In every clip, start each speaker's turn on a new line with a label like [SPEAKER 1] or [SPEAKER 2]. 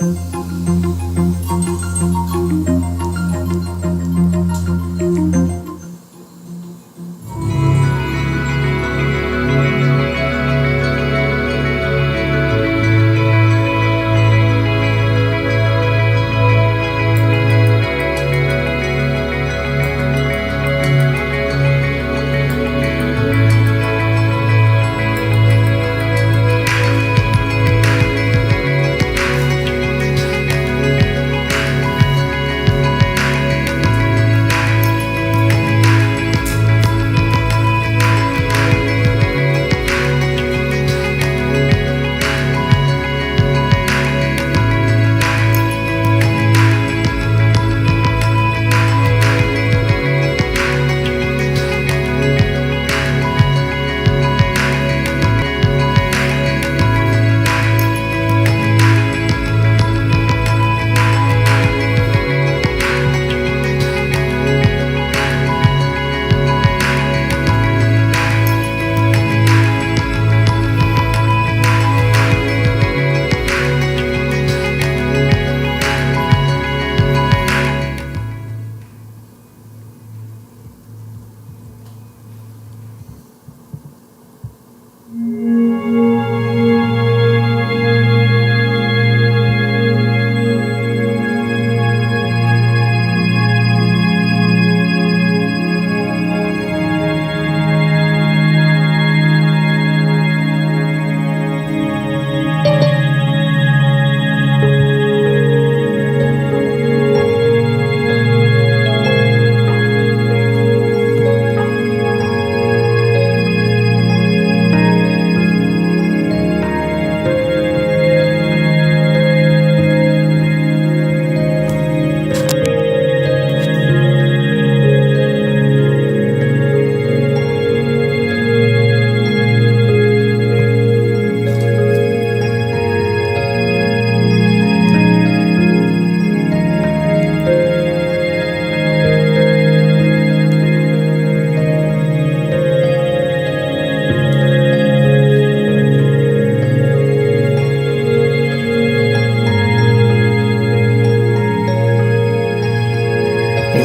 [SPEAKER 1] Hey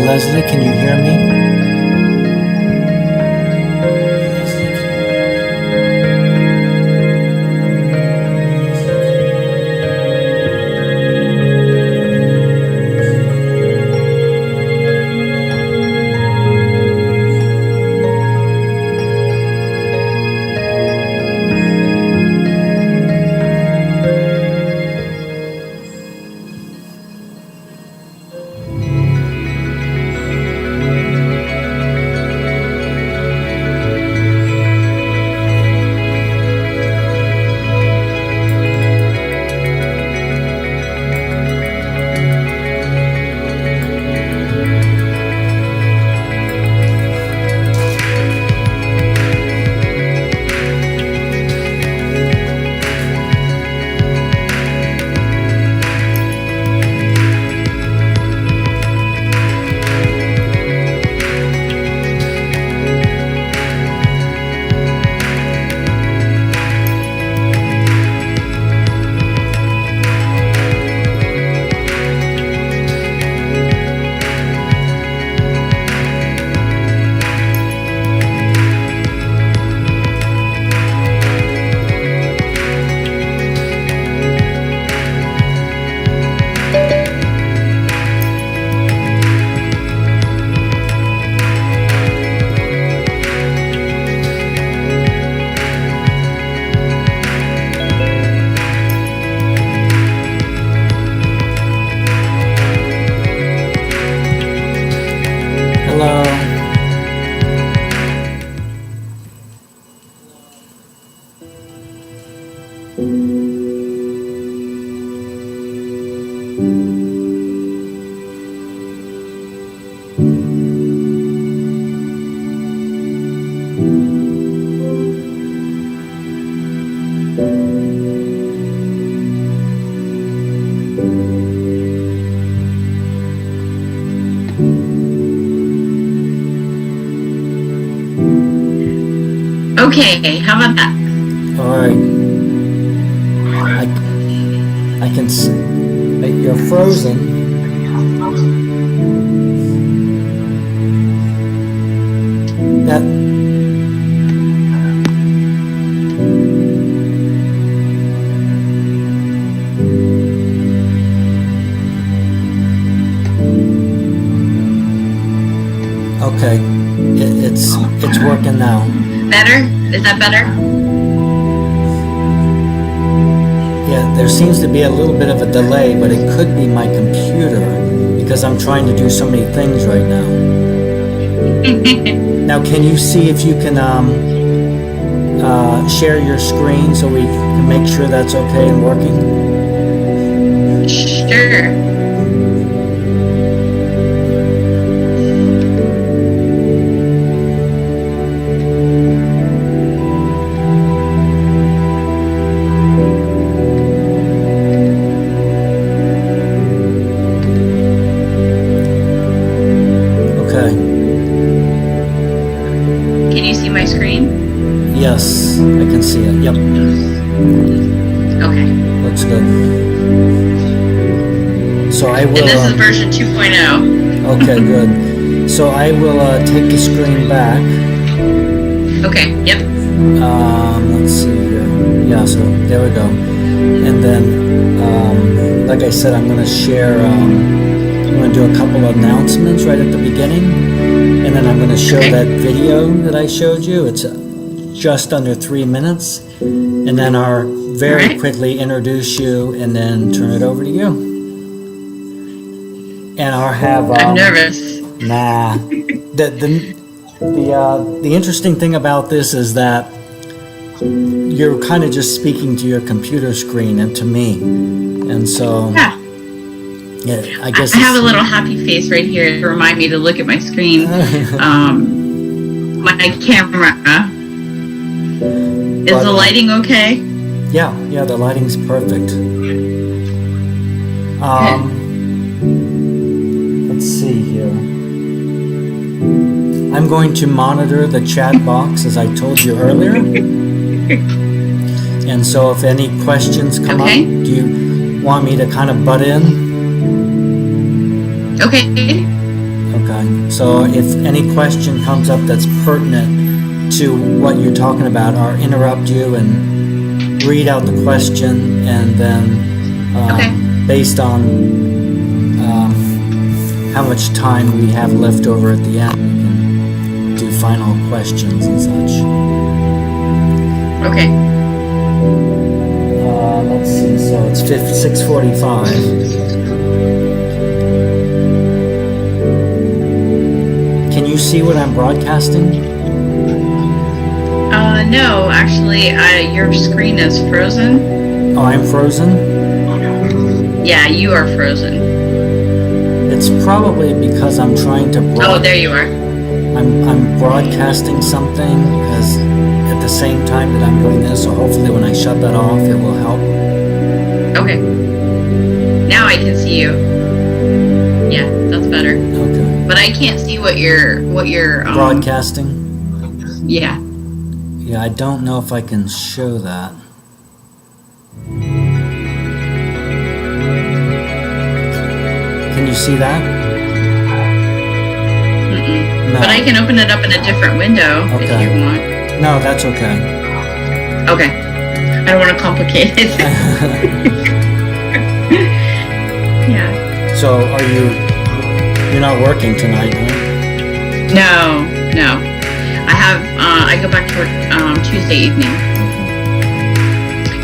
[SPEAKER 1] Leslie, can you hear me? Hello.
[SPEAKER 2] Okay, how about that?
[SPEAKER 1] All right. I can But you're frozen. That. Okay, it's working now.
[SPEAKER 2] Better? Is that better?
[SPEAKER 1] Yeah, there seems to be a little bit of a delay, but it could be my computer because I'm trying to do so many things right now. Now, can you see if you can share your screen so we can make sure that's okay and working?
[SPEAKER 2] Sure.
[SPEAKER 1] Yes, I can see it. Yep.
[SPEAKER 2] Okay.
[SPEAKER 1] Looks good. So I will.
[SPEAKER 2] And this is version 2.0.
[SPEAKER 1] Okay, good. So I will take the screen back.
[SPEAKER 2] Okay. Yep.
[SPEAKER 1] Let's see here. Yeah. So there we go. And then, like I said, I'm going to share. I'm going to do a couple of announcements right at the beginning, and then I'm going to show that video that I showed you. It's just under 3 minutes, and then I'll very quickly introduce you and then turn it over to you. And I'll have.
[SPEAKER 2] I'm nervous.
[SPEAKER 1] Nah. The interesting thing about this is that you're kind of just speaking to your computer screen and to me, and so. Yeah, I guess
[SPEAKER 2] I have a little happy face right here to remind me to look at my screen. My camera. Is the lighting okay?
[SPEAKER 1] Yeah, the lighting's perfect. Let's see here. I'm going to monitor the chat box as I told you earlier. And so if any questions come up, do you want me to kind of butt in?
[SPEAKER 2] Okay.
[SPEAKER 1] Okay. So if any question comes up that's pertinent to what you're talking about, I'll interrupt you and read out the question, and then based on how much time we have left over at the end, we can do final questions and such.
[SPEAKER 2] Okay.
[SPEAKER 1] Let's see, so it's 6:45. Can you see what I'm broadcasting?
[SPEAKER 2] No, actually, your screen is frozen.
[SPEAKER 1] Oh, I'm frozen?
[SPEAKER 2] Yeah, you are frozen.
[SPEAKER 1] It's probably because I'm trying to
[SPEAKER 2] Oh, there you are.
[SPEAKER 1] I'm broadcasting something because at the same time that I'm doing this, so hopefully when I shut that off, it will help.
[SPEAKER 2] Okay. Now I can see you. Yeah, that's better.
[SPEAKER 1] Okay.
[SPEAKER 2] But I can't see what you're
[SPEAKER 1] broadcasting?
[SPEAKER 2] Yeah.
[SPEAKER 1] Yeah, I don't know if I can show that. Can you see that?
[SPEAKER 2] Mm-mm. No. But I can open it up in a different window if you want.
[SPEAKER 1] No, that's okay.
[SPEAKER 2] Okay. I don't want to complicate it. Yeah.
[SPEAKER 1] So you're not working tonight, huh?
[SPEAKER 2] No. I go back to work Tuesday evening,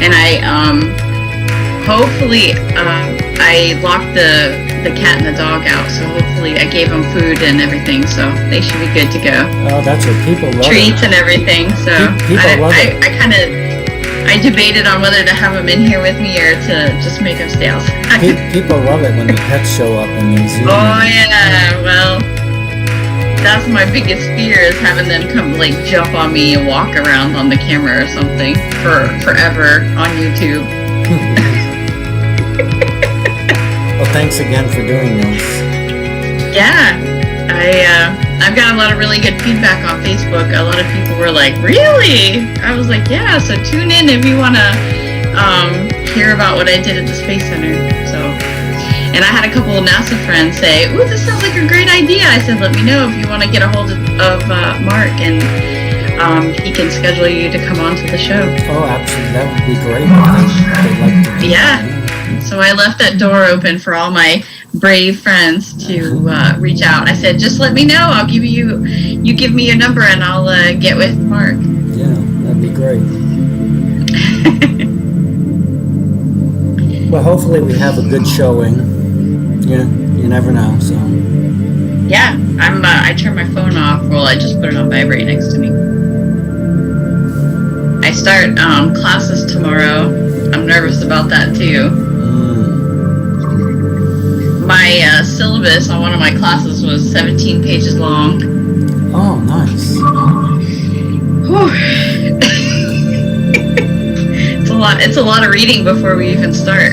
[SPEAKER 2] and I hopefully I locked the cat and the dog out, so hopefully I gave them food and everything, so they should be good to go.
[SPEAKER 1] Oh, that's what people love.
[SPEAKER 2] Treats and everything. So I debated on whether to have them in here with me or to just make them stay outside.
[SPEAKER 1] People love it when the pets show up in these Zoom.
[SPEAKER 2] Oh yeah, well. That's my biggest fear, is having them come jump on me and walk around on the camera or something for forever on YouTube.
[SPEAKER 1] Well, thanks again for doing this.
[SPEAKER 2] Yeah, I've got a lot of really good feedback on Facebook. A lot of people were like, "Really?" I was like, "Yeah." So tune in if you want to hear about what I did at the Space Center. So And I had a couple of NASA friends say, "Ooh, this sounds like a great idea." I said, "Let me know if you want to get a hold of Mark, and he can schedule you to come on to the show."
[SPEAKER 1] Oh, absolutely. That would be great. They'd like to do
[SPEAKER 2] Yeah.
[SPEAKER 1] that.
[SPEAKER 2] So I left that door open for all my brave friends to reach out. I said, "Just let me know. I'll give you give me your number, and I'll get with Mark."
[SPEAKER 1] Yeah, that'd be great. Well, hopefully we have a good showing. Yeah, you never know. So.
[SPEAKER 2] Yeah, I turned my phone off. Well, I just put it on vibrate next to me. I start classes tomorrow. I'm nervous about that too. My syllabus on one of my classes was 17 pages long.
[SPEAKER 1] Oh, nice.
[SPEAKER 2] It's a lot of reading before we even start.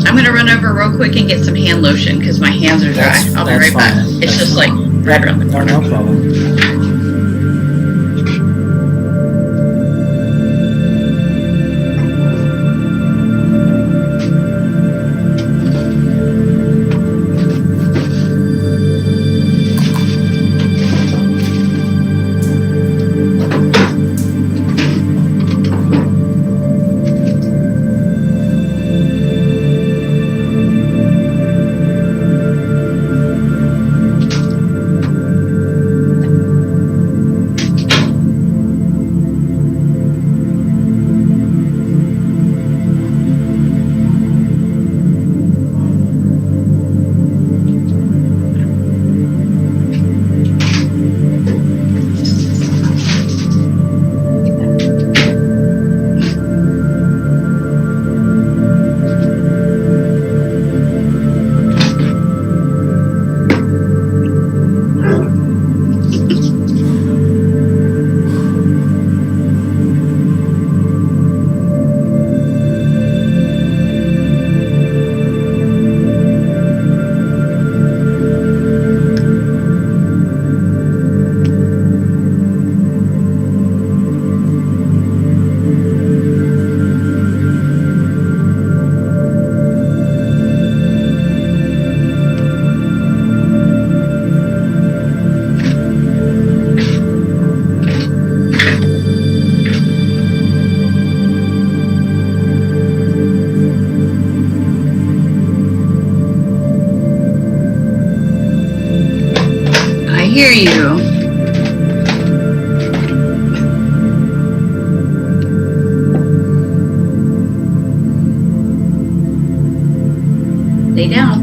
[SPEAKER 2] I'm gonna run over real quick and get some hand lotion because my hands are dry. I'll be right back. It's just like right around the corner.
[SPEAKER 1] No problem.
[SPEAKER 2] Hear you. Lay down.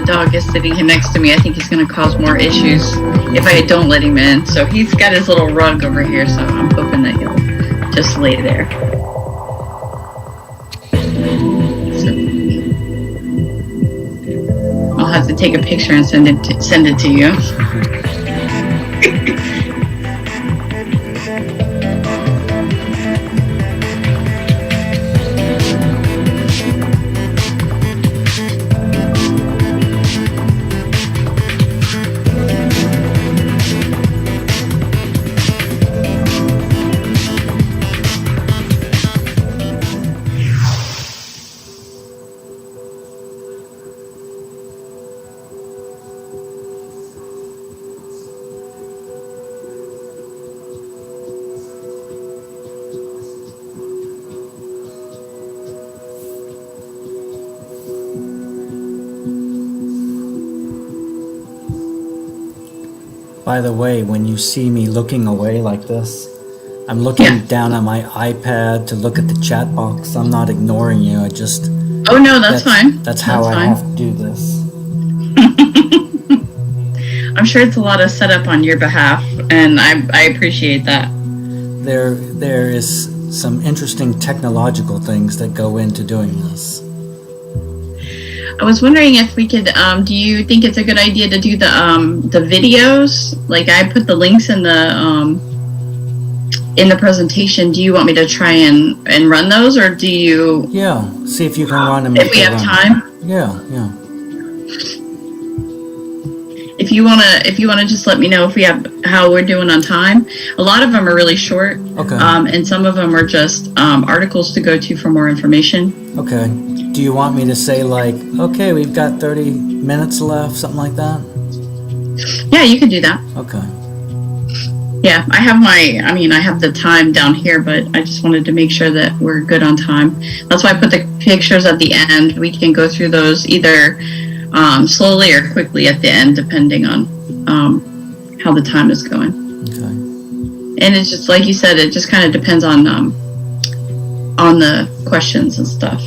[SPEAKER 2] dog is sitting here next to me. I think he's going to cause more issues if I don't let him in. So he's got his little rug over here, so I'm hoping that he'll just lay there. So I'll have to take a picture and send it to you.
[SPEAKER 1] By the way, when you see me looking away like this, I'm looking down at my iPad to look at the chat box. I'm not ignoring you. I just...
[SPEAKER 2] Oh, no, that's fine.
[SPEAKER 1] That's how I have to do this.
[SPEAKER 2] I'm sure it's a lot of setup on your behalf, and I appreciate that.
[SPEAKER 1] There is some interesting technological things that go into doing this.
[SPEAKER 2] I was wondering if we could, do you think it's a good idea to do the videos? Like, I put the links in the presentation. Do you want me to try and run those, or do you...
[SPEAKER 1] Yeah, see if you can run them.
[SPEAKER 2] If we have time?
[SPEAKER 1] Yeah.
[SPEAKER 2] If you wanna just let me know if we have how we're doing on time. A lot of them are really short.
[SPEAKER 1] Okay.
[SPEAKER 2] And some of them are just articles to go to for more information.
[SPEAKER 1] Okay. Do you want me to say, like, okay, we've got 30 minutes left, something like that?
[SPEAKER 2] Yeah, you can do that.
[SPEAKER 1] Okay.
[SPEAKER 2] Yeah, I have the time down here, but I just wanted to make sure that we're good on time. That's why I put the pictures at the end. We can go through those either slowly or quickly at the end, depending on how the time is going.
[SPEAKER 1] Okay.
[SPEAKER 2] And it's just like you said, it just kind of depends on the questions and stuff.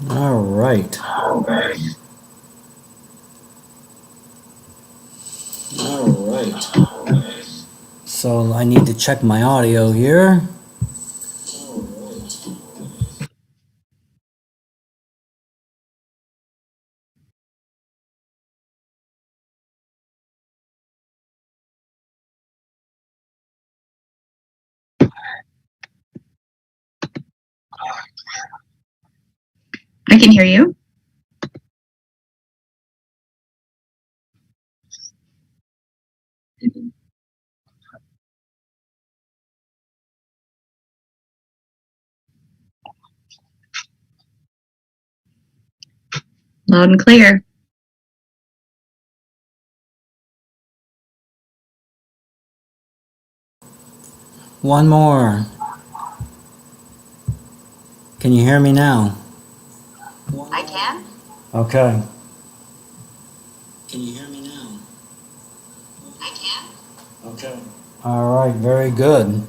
[SPEAKER 1] All right. So I need to check my audio here.
[SPEAKER 2] I can hear you. Loud and clear.
[SPEAKER 1] One more. Can you hear me now?
[SPEAKER 2] I can.
[SPEAKER 1] Okay. Can you hear me now?
[SPEAKER 2] I can.
[SPEAKER 1] Okay. All right, very good.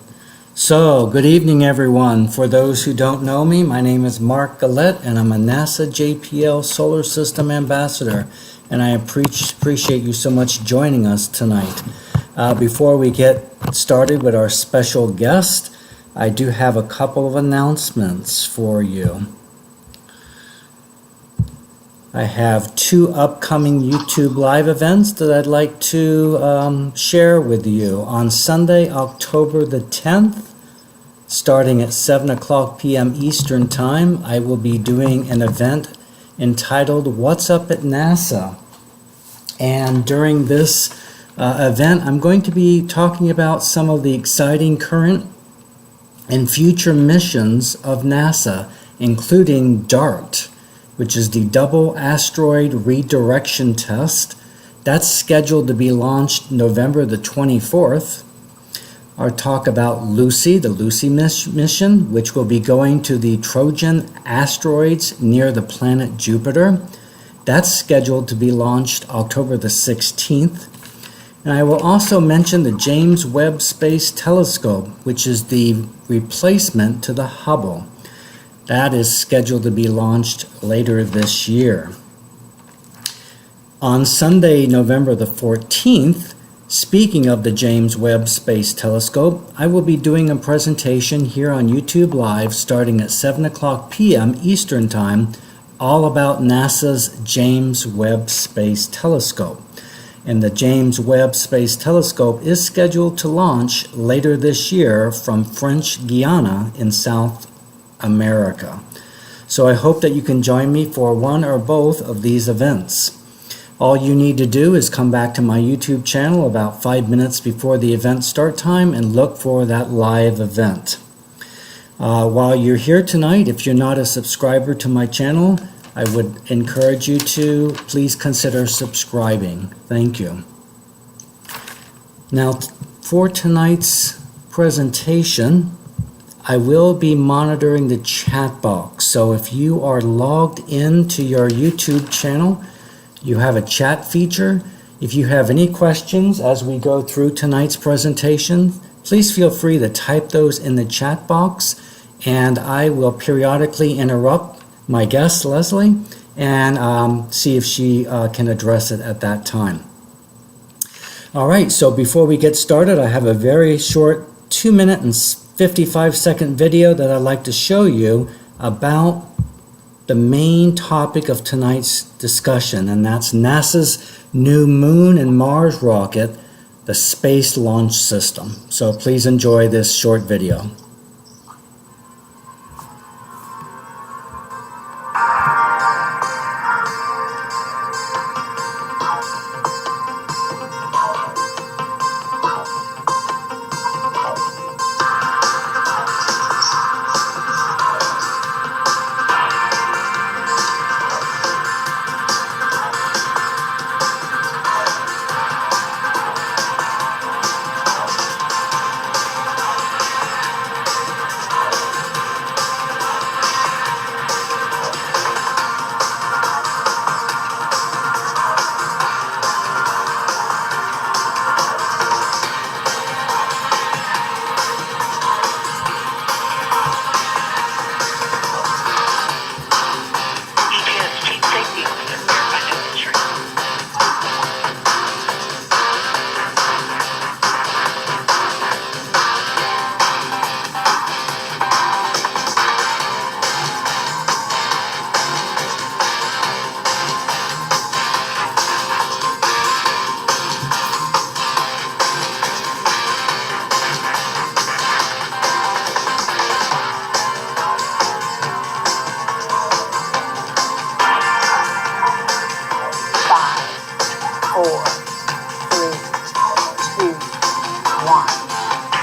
[SPEAKER 1] So, good evening, everyone. For those who don't know me, my name is Mark Gillette, and I'm a NASA JPL Solar System Ambassador, and I appreciate you so much joining us tonight. Before we get started with our special guest, I do have a couple of announcements for you. I have 2 upcoming YouTube live events that I'd like to share with you. On Sunday, October the 10th, starting at 7 o'clock p.m. Eastern Time, I will be doing an event entitled What's Up at NASA? And during this event, I'm going to be talking about some of the exciting current and future missions of NASA, including DART, which is the Double Asteroid Redirection Test. That's scheduled to be launched November the 24th. Our talk about Lucy, the Lucy mission, which will be going to the Trojan asteroids near the planet Jupiter. That's scheduled to be launched October the 16th. And I will also mention the James Webb Space Telescope, which is the replacement to the Hubble. That is scheduled to be launched later this year. On Sunday, November the 14th, speaking of the James Webb Space Telescope, I will be doing a presentation here on YouTube Live starting at 7 o'clock p.m. Eastern Time, all about NASA's James Webb Space Telescope. And the James Webb Space Telescope is scheduled to launch later this year from French Guiana in South America. So I hope that you can join me for one or both of these events. All you need to do is come back to my YouTube channel about 5 minutes before the event start time and look for that live event. While you're here tonight, if you're not a subscriber to my channel, I would encourage you to please consider subscribing. Thank you. Now, for tonight's presentation, I will be monitoring the chat box. So if you are logged into your YouTube channel, you have a chat feature. If you have any questions as we go through tonight's presentation, please feel free to type those in the chat box, and I will periodically interrupt my guest, Leslie, and see if she can address it at that time. All right, so before we get started, I have a very short 2-minute and 55-second video that I'd like to show you about the main topic of tonight's discussion, and that's NASA's new Moon and Mars rocket, the Space Launch System. So please enjoy this short video.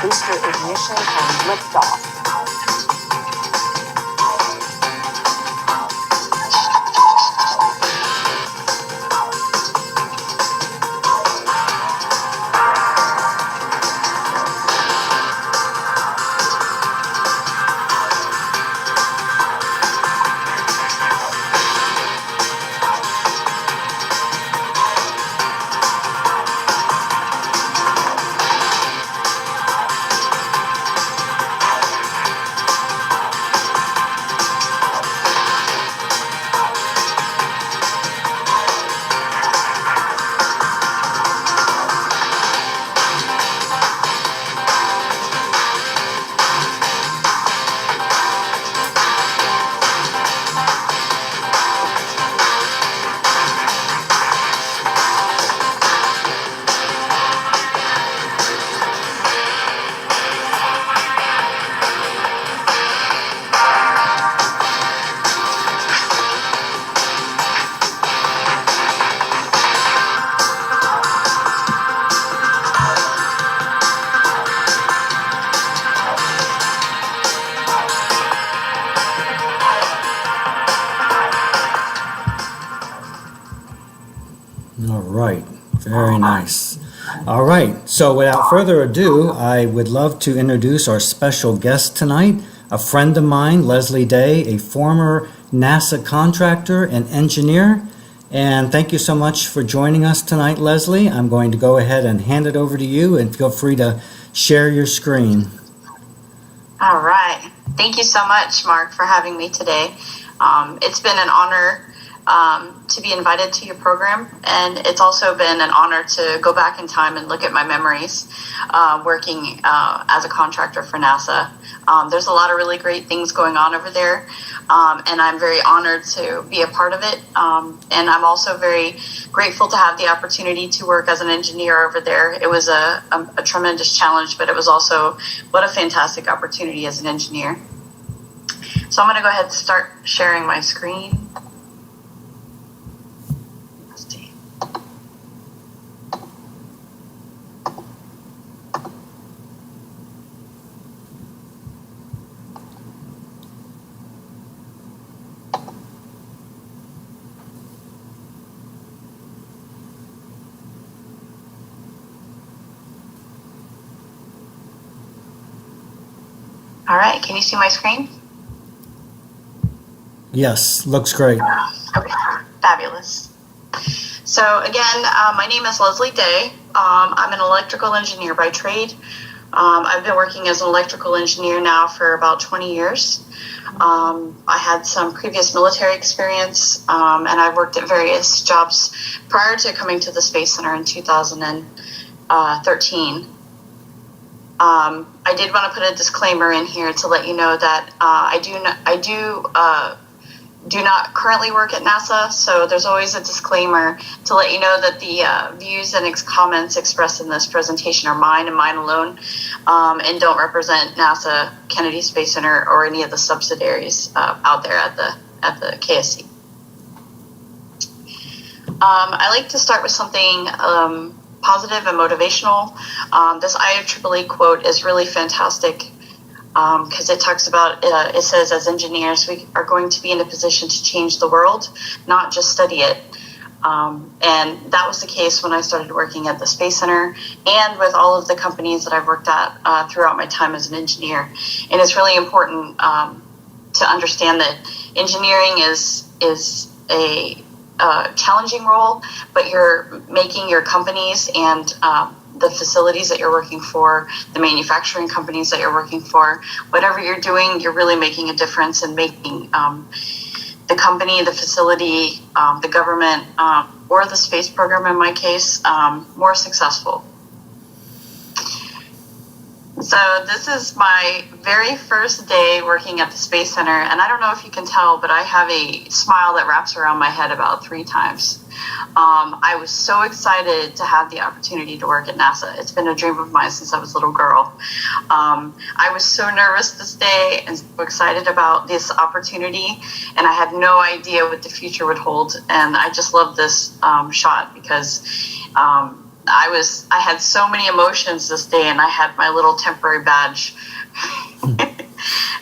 [SPEAKER 3] booster ignition and liftoff.
[SPEAKER 1] All right, very nice. All right, so without further ado, I would love to introduce our special guest tonight, a friend of mine, Leslie Day, a former NASA contractor and engineer. And thank you so much for joining us tonight, Leslie. I'm going to go ahead and hand it over to you, and feel free to share your screen.
[SPEAKER 2] All right. Thank you so much, Mark, for having me today. It's been an honor to be invited to your program, and it's also been an honor to go back in time and look at my memories working as a contractor for NASA. There's a lot of really great things going on over there, and I'm very honored to be a part of it. And I'm also very grateful to have the opportunity to work as an engineer over there. It was a tremendous challenge, but it was also what a fantastic opportunity as an engineer. So I'm going to go ahead and start sharing my screen. All right, can you see my screen?
[SPEAKER 1] Yes, looks great.
[SPEAKER 2] Okay, fabulous. So again, my name is Leslie Day. I'm an electrical engineer by trade. I've been working as an electrical engineer now for about 20 years. I had some previous military experience, and I worked at various jobs prior to coming to the Space Center in 2013. I did want to put a disclaimer in here to let you know that I do not currently work at NASA, so there's always a disclaimer to let you know that the views and comments expressed in this presentation are mine and mine alone, and don't represent NASA, Kennedy Space Center, or any of the subsidiaries out there at the KSC. I like to start with something positive and motivational. This IEEE quote is really fantastic because it talks about, it says, as engineers, we are going to be in a position to change the world, not just study it. And that was the case when I started working at the Space Center and with all of the companies that I've worked at throughout my time as an engineer. And it's really important to understand that engineering is a challenging role, but you're making your companies and the facilities that you're working for, the manufacturing companies that you're working for, whatever you're doing, you're really making a difference in making the company, the facility, the government, or the space program in my case, more successful. So this is my very first day working at the Space Center, and I don't know if you can tell, but I have a smile that wraps around my head about 3 times. I was so excited to have the opportunity to work at NASA. It's been a dream of mine since I was a little girl. I was so nervous this day and so excited about this opportunity, and I had no idea what the future would hold. And I just love this shot because I I had so many emotions this day, and I had my little temporary badge.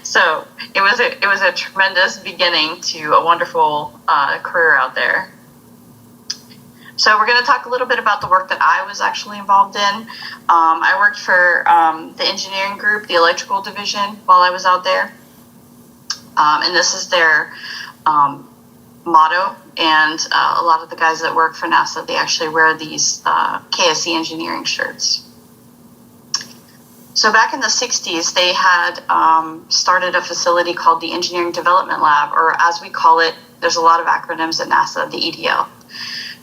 [SPEAKER 2] So it was a tremendous beginning to a wonderful career out there. So we're going to talk a little bit about the work that I was actually involved in. I worked for the engineering group, the electrical division, while I was out there. And this is their motto. And a lot of the guys that work for NASA, they actually wear these KSC engineering shirts. So back in the 60s, they had started a facility called the Engineering Development Lab, or as we call it, there's a lot of acronyms at NASA, the EDL.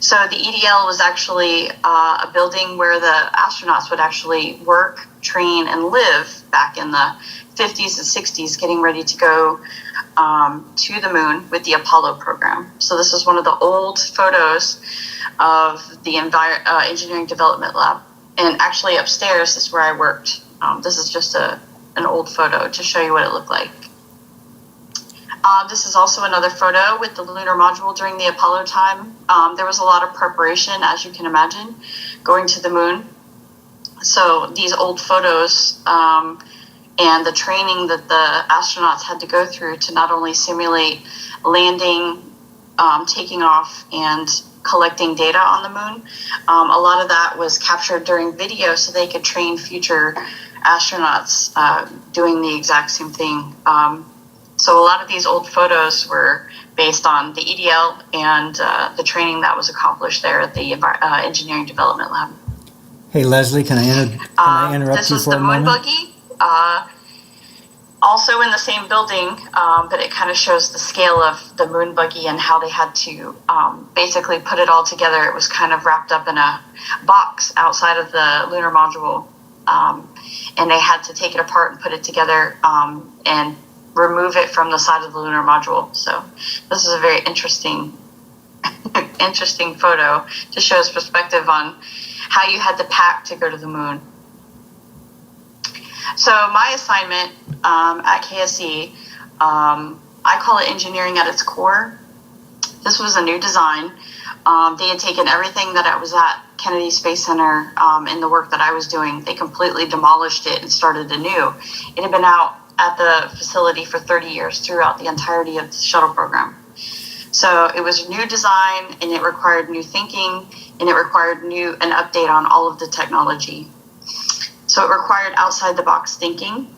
[SPEAKER 2] So the EDL was actually a building where the astronauts would actually work, train, and live back in the 50s and 60s, getting ready to go to the moon with the Apollo program. So this is one of the old photos of the Engineering Development Lab. And actually upstairs is where I worked. This is just an old photo to show you what it looked like. This is also another photo with the lunar module during the Apollo time. There was a lot of preparation, as you can imagine, going to the moon. So these old photos and the training that the astronauts had to go through to not only simulate landing, taking off, and collecting data on the moon, a lot of that was captured during video so they could train future astronauts doing the exact same thing. So a lot of these old photos were based on the EDL and the training that was accomplished there at the Engineering Development Lab.
[SPEAKER 1] Hey, Leslie, can I interrupt you for a moment?
[SPEAKER 2] This is the moon buggy, also in the same building, but it kind of shows the scale of the moon buggy and how they had to basically put it all together. It was kind of wrapped up in a box outside of the lunar module, and they had to take it apart and put it together and remove it from the side of the lunar module. So this is a very interesting photo to show us perspective on how you had to pack to go to the moon. So my assignment at KSC, I call it engineering at its core. This was a new design. They had taken everything that I was at Kennedy Space Center in the work that I was doing. They completely demolished it and started anew. It had been out at the facility for 30 years throughout the entirety of the shuttle program. So it was a new design, and it required new thinking, and it required an update on all of the technology. So it required outside the box thinking.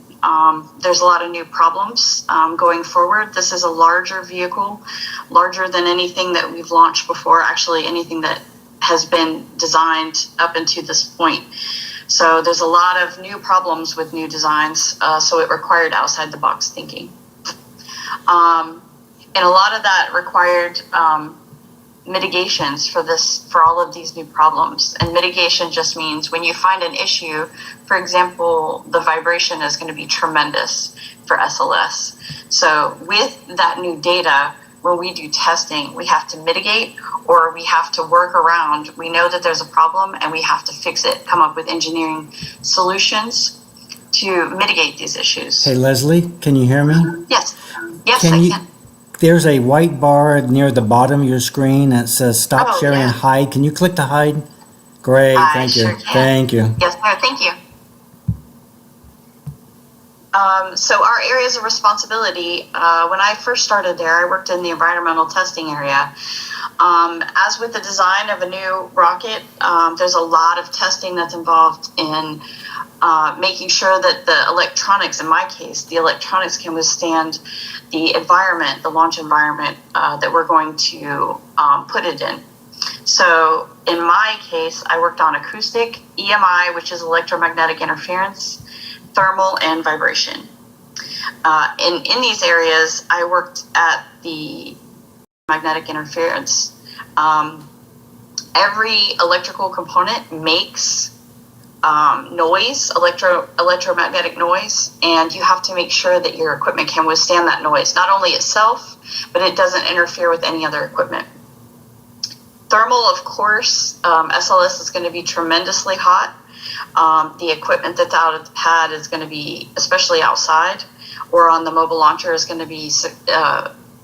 [SPEAKER 2] There's a lot of new problems going forward. This is a larger vehicle, larger than anything that we've launched before, actually anything that has been designed up until this point. So there's a lot of new problems with new designs, so it required outside the box thinking. And a lot of that required mitigations for all of these new problems. And mitigation just means when you find an issue, for example, the vibration is going to be tremendous for SLS. So with that new data, when we do testing, we have to mitigate or we have to work around. We know that there's a problem and we have to fix it, come up with engineering solutions to mitigate these issues.
[SPEAKER 1] Hey, Leslie, can you hear me?
[SPEAKER 2] Yes, I can.
[SPEAKER 1] There's a white bar near the bottom of your screen that says stop sharing and hide. Can you click to hide? Great, thank you.
[SPEAKER 2] Sure can.
[SPEAKER 1] Thank you.
[SPEAKER 2] Yes, no, thank you. So our areas of responsibility, when I first started there, I worked in the environmental testing area. As with the design of a new rocket, there's a lot of testing that's involved in making sure that the electronics, in my case, the electronics can withstand the environment, the launch environment that we're going to put it in. So in my case, I worked on acoustic, EMI, which is electromagnetic interference, thermal, and vibration. In these areas, I worked at the magnetic interference. Every electrical component makes noise, electromagnetic noise, and you have to make sure that your equipment can withstand that noise, not only itself, but it doesn't interfere with any other equipment. Thermal, of course, SLS is going to be tremendously hot. The equipment that's out at the pad is going to be, especially outside or on the mobile launcher, is going to be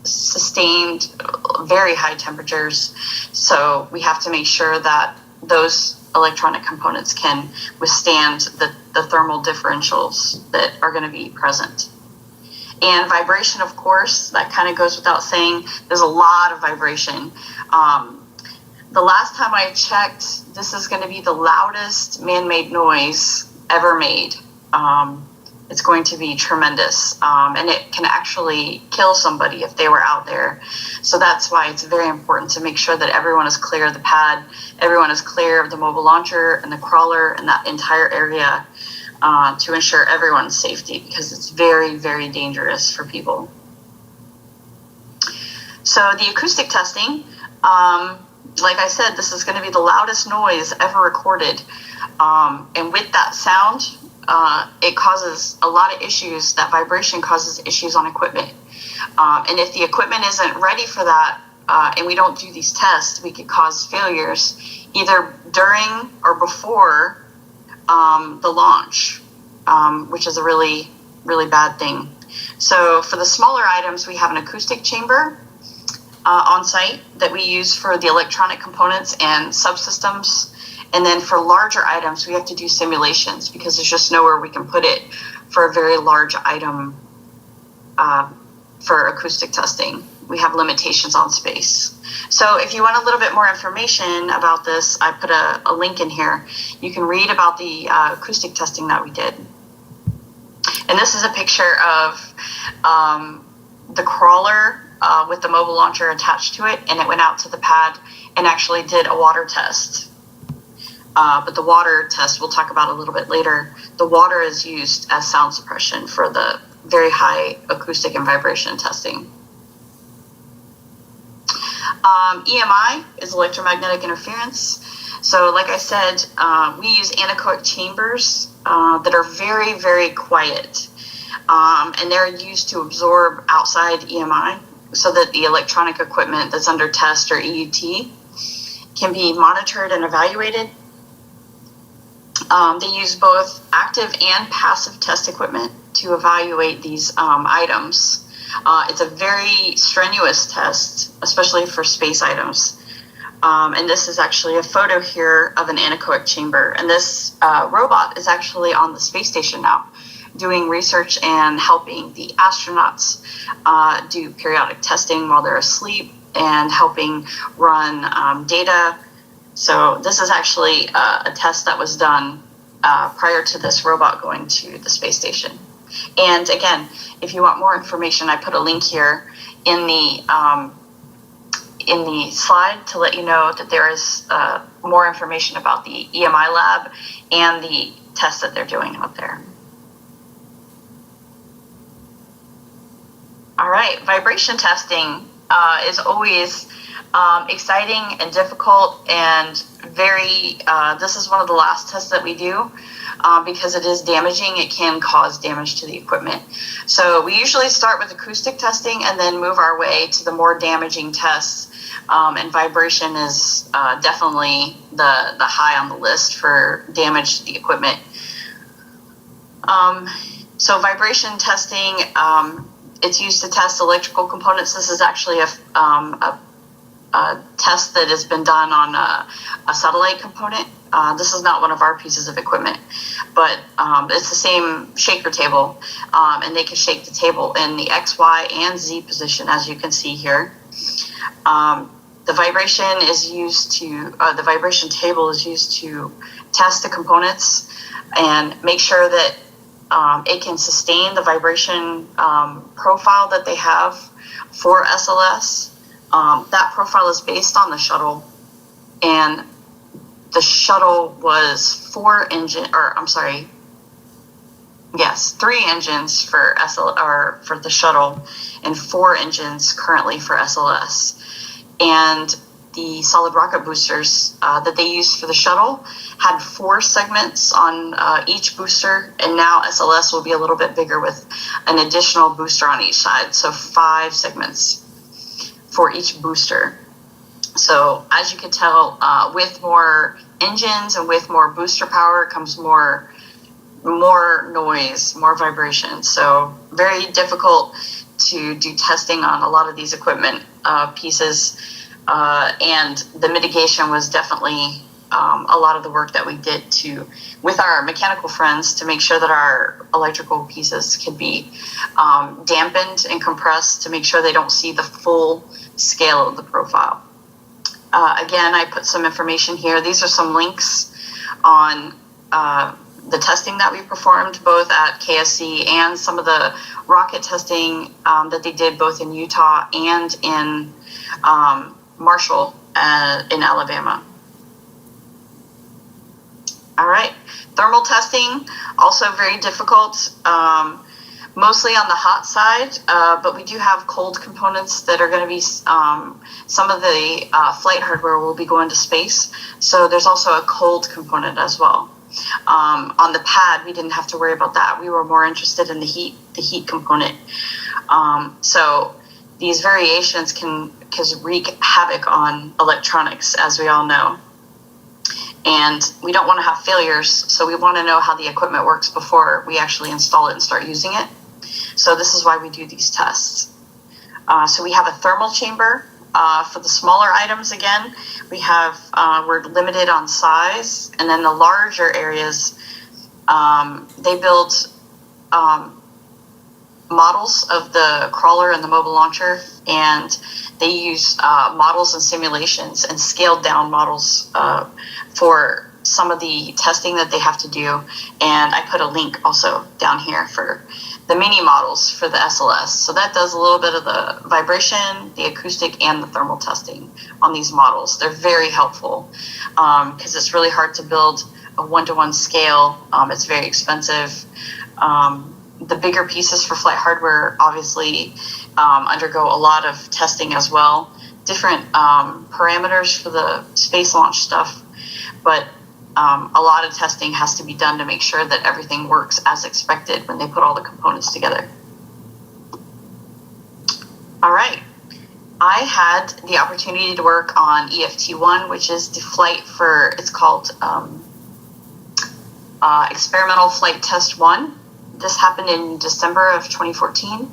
[SPEAKER 2] sustained very high temperatures. So we have to make sure that those electronic components can withstand the thermal differentials that are going to be present. And vibration, of course, that kind of goes without saying. There's a lot of vibration. The last time I checked, this is going to be the loudest man-made noise ever made. It's going to be tremendous, and it can actually kill somebody if they were out there. So that's why it's very important to make sure that everyone is clear of the pad, everyone is clear of the mobile launcher and the crawler and that entire area, to ensure everyone's safety, because it's very, very dangerous for people. So the acoustic testing, like I said, this is going to be the loudest noise ever recorded. And with that sound, it causes a lot of issues. That vibration causes issues on equipment. And if the equipment isn't ready for that, and we don't do these tests, we could cause failures either during or before the launch, which is a really, really bad thing. So for the smaller items, we have an acoustic chamber on site that we use for the electronic components and subsystems. And then for larger items, we have to do simulations because there's just nowhere we can put it for a very large item for acoustic testing. We have limitations on space. So if you want a little bit more information about this, I put a link in here. You can read about the acoustic testing that we did. And this is a picture of the crawler with the mobile launcher attached to it, and it went out to the pad and actually did a water test. But the water test we'll talk about a little bit later. The water is used as sound suppression for the very high acoustic and vibration testing. EMI is electromagnetic interference. So like I said, we use anechoic chambers that are very, very quiet. And they're used to absorb outside EMI so that the electronic equipment that's under test or EUT can be monitored and evaluated. They use both active and passive test equipment to evaluate these items. It's a very strenuous test, especially for space items. And this is actually a photo here of an anechoic chamber. And this robot is actually on the space station now, doing research and helping the astronauts do periodic testing while they're asleep and helping run data. So this is actually a test that was done prior to this robot going to the space station. And again, if you want more information, I put a link here in the slide to let you know that there is more information about the EMI lab and the tests that they're doing out there. All right, vibration testing is always exciting and difficult, and very, this is one of the last tests that we do because it is damaging. It can cause damage to the equipment. So we usually start with acoustic testing and then move our way to the more damaging tests. And vibration is definitely the high on the list for damage to the equipment. So vibration testing, it's used to test electrical components. This is actually a test that has been done on a satellite component. This is not one of our pieces of equipment, but it's the same shaker table, and they can shake the table in the X, Y, and Z position, as you can see here. The vibration is used to, the vibration table is used to test the components and make sure that it can sustain the vibration profile that they have for SLS. That profile is based on the shuttle, and the shuttle was 3 engines for for the shuttle, and 4 engines currently for SLS. And the solid rocket boosters that they used for the shuttle had 4 segments on each booster, and now SLS will be a little bit bigger with an additional booster on each side, so 5 segments for each booster. So as you can tell, with more engines and with more booster power comes more noise, more vibration. So very difficult to do testing on a lot of these equipment pieces, and the mitigation was definitely a lot of the work that we did with our mechanical friends to make sure that our electrical pieces could be dampened and compressed to make sure they don't see the full scale of the profile. Again, I put some information here. These are some links on the testing that we performed both at KSC and some of the rocket testing that they did both in Utah and in Marshall in Alabama. All right, thermal testing, also very difficult, mostly on the hot side, but we do have cold components that are going to be, some of the flight hardware will be going to space, so there's also a cold component as well. On the pad, we didn't have to worry about that. We were more interested in the heat component. So these variations can wreak havoc on electronics, as we all know. And we don't want to have failures, so we want to know how the equipment works before we actually install it and start using it. So this is why we do these tests. So we have a thermal chamber. For the smaller items, again, we have, we're limited on size, and then the larger areas, they built models of the crawler and the mobile launcher, and they use models and simulations and scaled down models for some of the testing that they have to do. And I put a link also down here for the mini models for the SLS. So that does a little bit of the vibration, the acoustic, and the thermal testing on these models. They're very helpful because it's really hard to build a one-to-one scale. It's very expensive. The bigger pieces for flight hardware obviously undergo a lot of testing as well. Different parameters for the space launch stuff, but a lot of testing has to be done to make sure that everything works as expected when they put all the components together. All right. I had the opportunity to work on EFT1, which is the flight for, it's called Experimental Flight Test 1. This happened in December of 2014.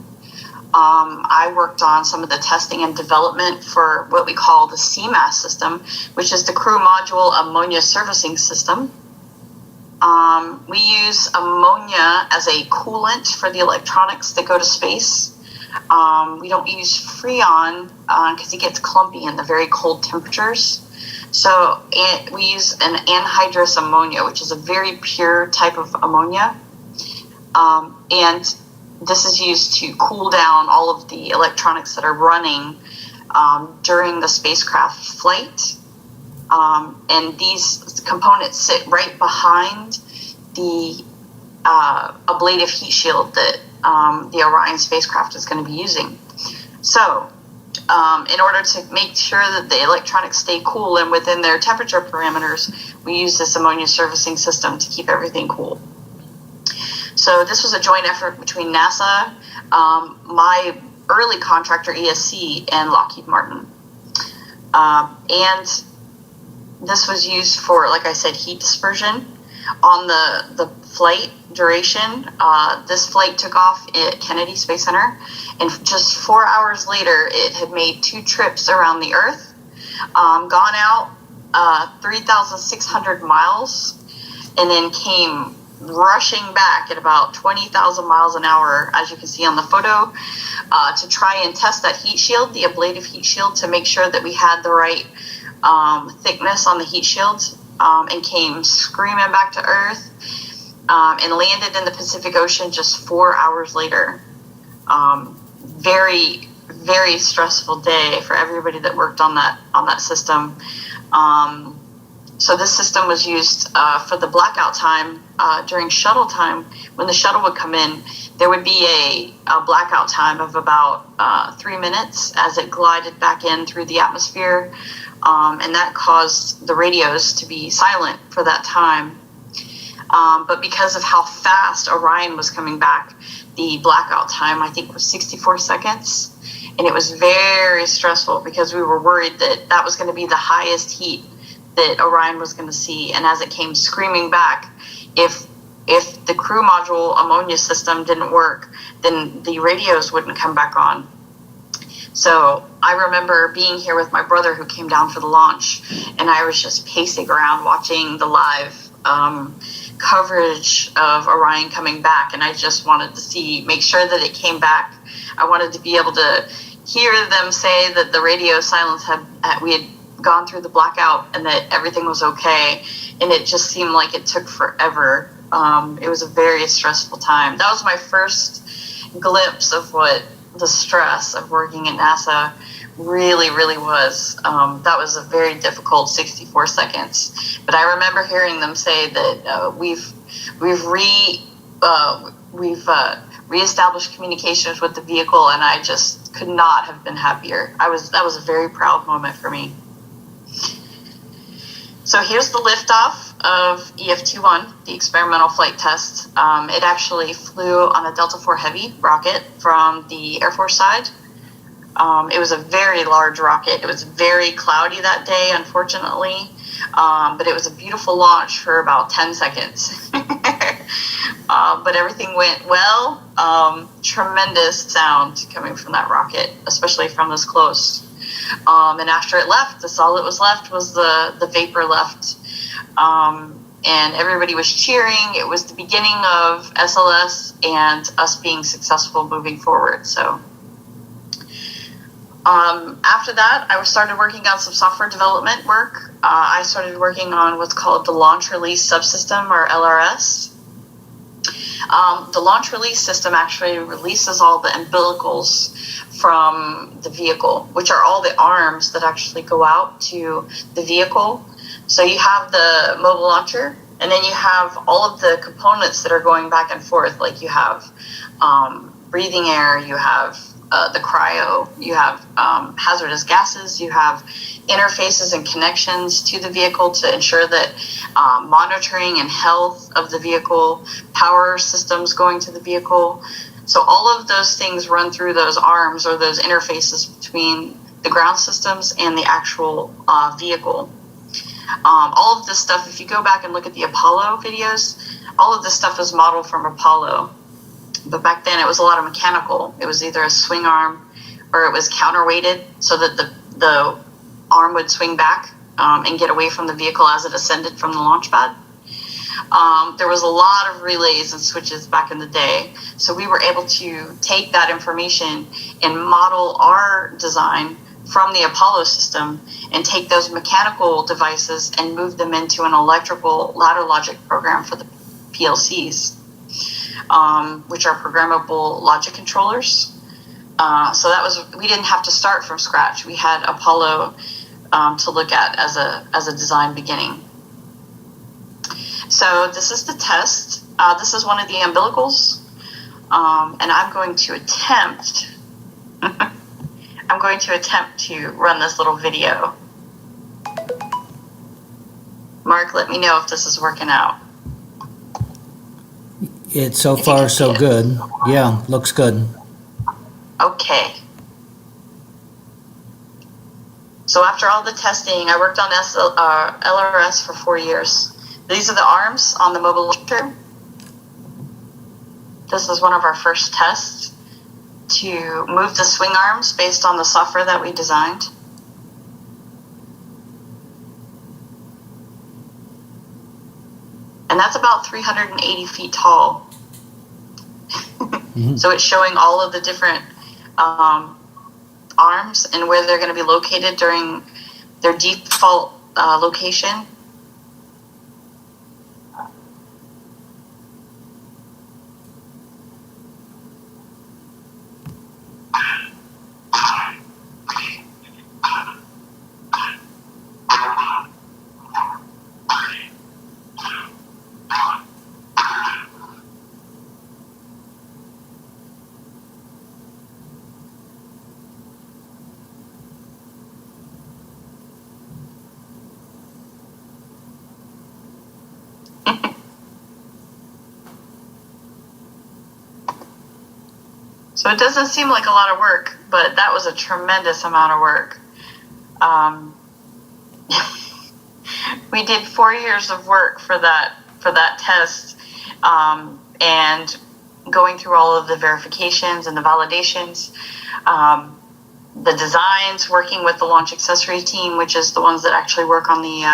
[SPEAKER 2] I worked on some of the testing and development for what we call the CMAS system, which is the Crew Module Ammonia Servicing System. We use ammonia as a coolant for the electronics that go to space. We don't use Freon because it gets clumpy in the very cold temperatures. So we use an anhydrous ammonia, which is a very pure type of ammonia. And this is used to cool down all of the electronics that are running during the spacecraft flight. And these components sit right behind the ablative heat shield that the Orion spacecraft is going to be using. So in order to make sure that the electronics stay cool and within their temperature parameters, we use this ammonia servicing system to keep everything cool. So this was a joint effort between NASA, my early contractor ESC, and Lockheed Martin. And this was used for, like I said, heat dispersion. On the flight duration, this flight took off at Kennedy Space Center, and just 4 hours later, it had made 2 trips around the Earth, gone out 3,600 miles, and then came rushing back at about 20,000 miles an hour, as you can see on the photo, to try and test that heat shield, the ablative heat shield, to make sure that we had the right thickness on the heat shield, and came screaming back to Earth, and landed in the Pacific Ocean just 4 hours later. Very, very stressful day for everybody that worked on that system. So this system was used for the blackout time during shuttle time. When the shuttle would come in, there would be a blackout time of about 3 minutes as it glided back in through the atmosphere, and that caused the radios to be silent for that time. But because of how fast Orion was coming back, the blackout time, I think, was 64 seconds. And it was very stressful because we were worried that that was going to be the highest heat that Orion was going to see. And as it came screaming back, if the crew module ammonia system didn't work, then the radios wouldn't come back on. So I remember being here with my brother who came down for the launch, and I was just pacing around watching the live coverage of Orion coming back, and I just wanted to make sure that it came back. I wanted to be able to hear them say that the radio silence we had gone through the blackout and that everything was okay, and it just seemed like it took forever. It was a very stressful time. That was my first glimpse of what the stress of working at NASA really was. That was a very difficult 64 seconds. But I remember hearing them say that we've reestablished communications with the vehicle, and I just could not have been happier. That was a very proud moment for me. So here's the liftoff of EF-21, the experimental flight test. It actually flew on a Delta IV Heavy rocket from the Air Force side. It was a very large rocket. It was very cloudy that day, unfortunately, but it was a beautiful launch for about 10 seconds. But everything went well. Tremendous sound coming from that rocket, especially from this close. And after it left, all that was left was the vapor left. And everybody was cheering. It was the beginning of SLS and us being successful moving forward. So after that, I started working on some software development work. I started working on what's called the Launch Release Subsystem, or LRS. The launch release system actually releases all the umbilicals from the vehicle, which are all the arms that actually go out to the vehicle. So you have the mobile launcher, and then you have all of the components that are going back and forth. Like you have breathing air, you have the cryo, you have hazardous gases, you have interfaces and connections to the vehicle to ensure that monitoring and health of the vehicle, power systems going to the vehicle. So all of those things run through those arms or those interfaces between the ground systems and the actual vehicle. All of this stuff, if you go back and look at the Apollo videos, all of this stuff is modeled from Apollo. But back then it was a lot of mechanical. It was either a swing arm or it was counterweighted so that the arm would swing back and get away from the vehicle as it ascended from the launch pad. There was a lot of relays and switches back in the day. So we were able to take that information and model our design from the Apollo system and take those mechanical devices and move them into an electrical ladder logic program for the PLCs, which are programmable logic controllers. So we didn't have to start from scratch. We had Apollo to look at as a design beginning. So this is the test. This is one of the umbilicals, and I'm going to attempt to run this little video. Mark, let me know if this is working out.
[SPEAKER 1] It's so far so good. Yeah, looks good.
[SPEAKER 2] Okay. So after all the testing, I worked on LRS for 4 years. These are the arms on the mobile launcher. This is one of our first tests to move the swing arms based on the software that we designed. And that's about 380 feet tall. Mm-hmm. So it's showing all of the different arms and where they're going to be located during their default location. So it doesn't seem like a lot of work, but that was a tremendous amount of work. We did 4 years of work for that test, and going through all of the verifications and the validations. the designs, working with the launch accessory team, which is the ones that actually work on the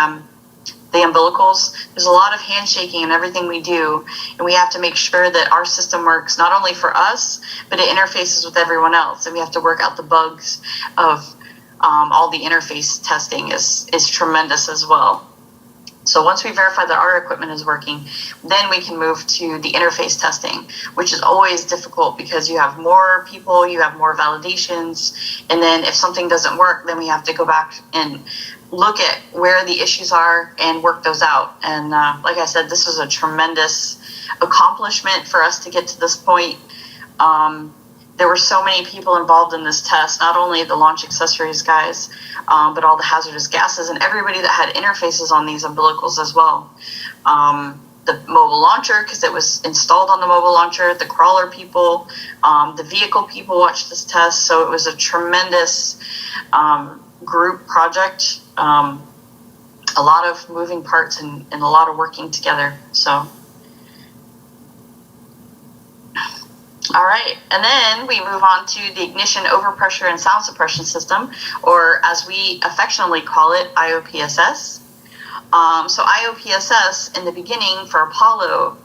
[SPEAKER 2] umbilicals. There's a lot of handshaking in everything we do, and we have to make sure that our system works not only for us, but it interfaces with everyone else, and we have to work out the bugs of all the interface testing is tremendous as well. So once we verify that our equipment is working, then we can move to the interface testing, which is always difficult because you have more people, you have more validations, and then if something doesn't work, then we have to go back and look at where the issues are and work those out. And like I said, this was a tremendous accomplishment for us to get to this point. There were so many people involved in this test, not only the launch accessories guys, but all the hazardous gases and everybody that had interfaces on these umbilicals as well. The mobile launcher, because it was installed on the mobile launcher, the crawler people, the vehicle people watched this test. So it was a tremendous group project. A lot of moving parts and a lot of working together. So. All right, and then we move on to the ignition overpressure and sound suppression system, or as we affectionately call it, IOPSS. So IOPSS in the beginning for Apollo,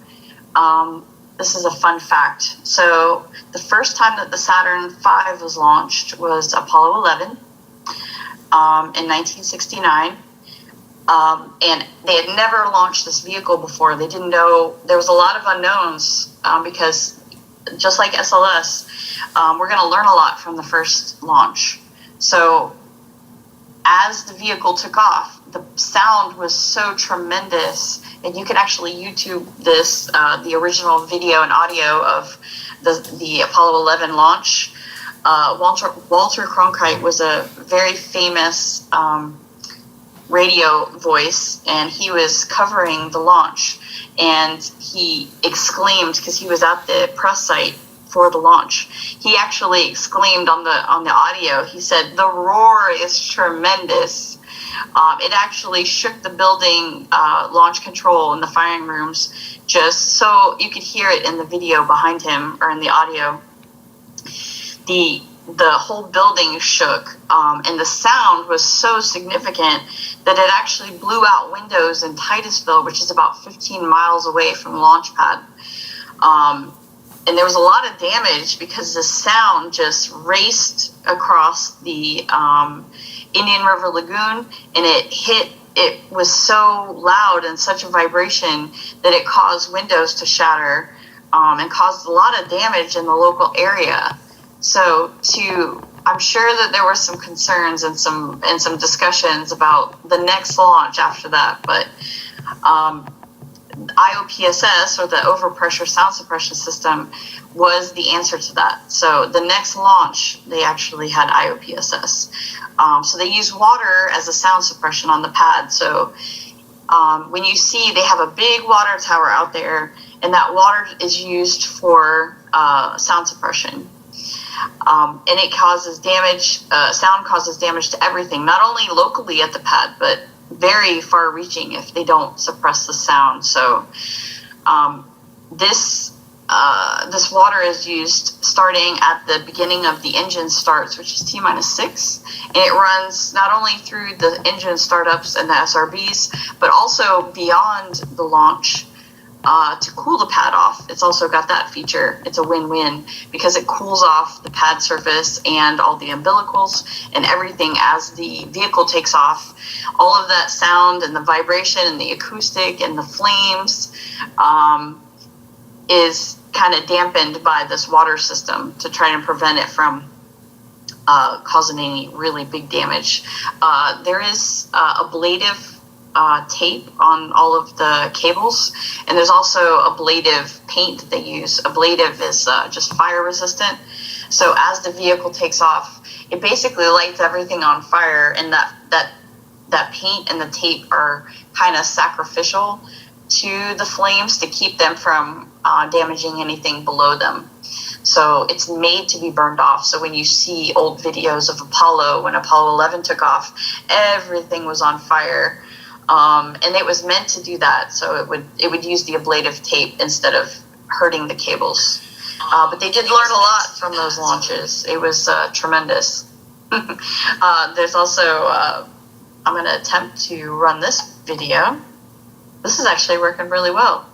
[SPEAKER 2] this is a fun fact. So the first time that the Saturn V was launched was Apollo 11 in 1969. And they had never launched this vehicle before. They didn't know, there was a lot of unknowns because just like SLS, we're going to learn a lot from the first launch. So as the vehicle took off, the sound was so tremendous, and you can actually YouTube this, the original video and audio of the Apollo 11 launch. Walter Cronkite was a very famous radio voice, and he was covering the launch, and he exclaimed, because he was at the press site for the launch, he actually exclaimed on the audio, he said, "The roar is tremendous." It actually shook the building launch control in the firing rooms, just so you could hear it in the video behind him, or in the audio. The whole building shook, and the sound was so significant that it actually blew out windows in Titusville, which is about 15 miles away from the launch pad. And there was a lot of damage because the sound just raced across the Indian River Lagoon, and it was so loud and such a vibration that it caused windows to shatter, and caused a lot of damage in the local area. So I'm sure that there were some concerns and some discussions about the next launch after that, but IOPSS, or the overpressure sound suppression system, was the answer to that. So the next launch, they actually had IOPSS. So they use water as a sound suppression on the pad. So when you see, they have a big water tower out there, and that water is used for sound suppression. And it causes damage, sound causes damage to everything, not only locally at the pad, but very far reaching if they don't suppress the sound. So this water is used starting at the beginning of the engine starts, which is T-6, and it runs not only through the engine startups and the SRBs, but also beyond the launch to cool the pad off. It's also got that feature. It's a win-win because it cools off the pad surface and all the umbilicals and everything as the vehicle takes off. All of that sound and the vibration and the acoustic and the flames is kind of dampened by this water system to try and prevent it from causing any really big damage. There is ablative tape on all of the cables, and there's also ablative paint that they use. Ablative is just fire resistant, so as the vehicle takes off, it basically lights everything on fire, and that paint and the tape are kind of sacrificial to the flames to keep them from damaging anything below them. So it's made to be burned off. So when you see old videos of Apollo, when Apollo 11 took off, everything was on fire. And it was meant to do that, so it would use the ablative tape instead of hurting the cables. But they did learn a lot from those launches. It was tremendous. There's also, I'm going to attempt to run this video. This is actually working really well.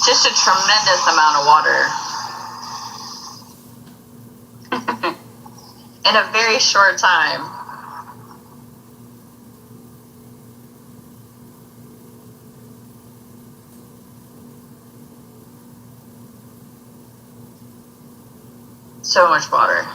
[SPEAKER 2] Just a tremendous amount of water in a very short time. So much water.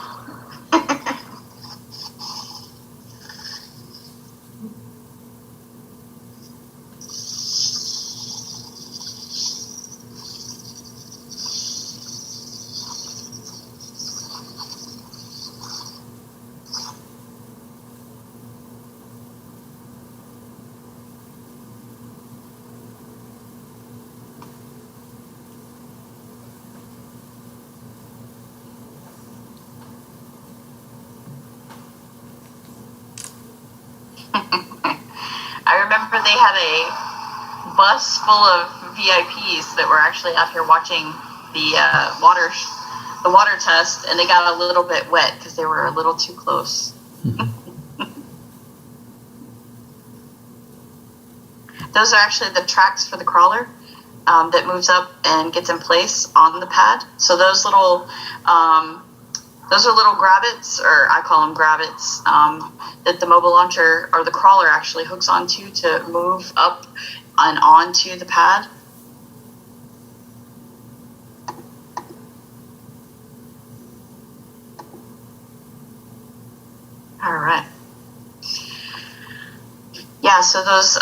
[SPEAKER 2] I remember they had a bus full of VIPs that were actually out here watching the water test, and they got a little bit wet because they were a little too close. Those are actually the tracks for the crawler that moves up and gets in place on the pad. So those are little grabbits, or I call them grabbits, that the mobile launcher or the crawler actually hooks onto to move up and onto the pad. All right. Yeah, so those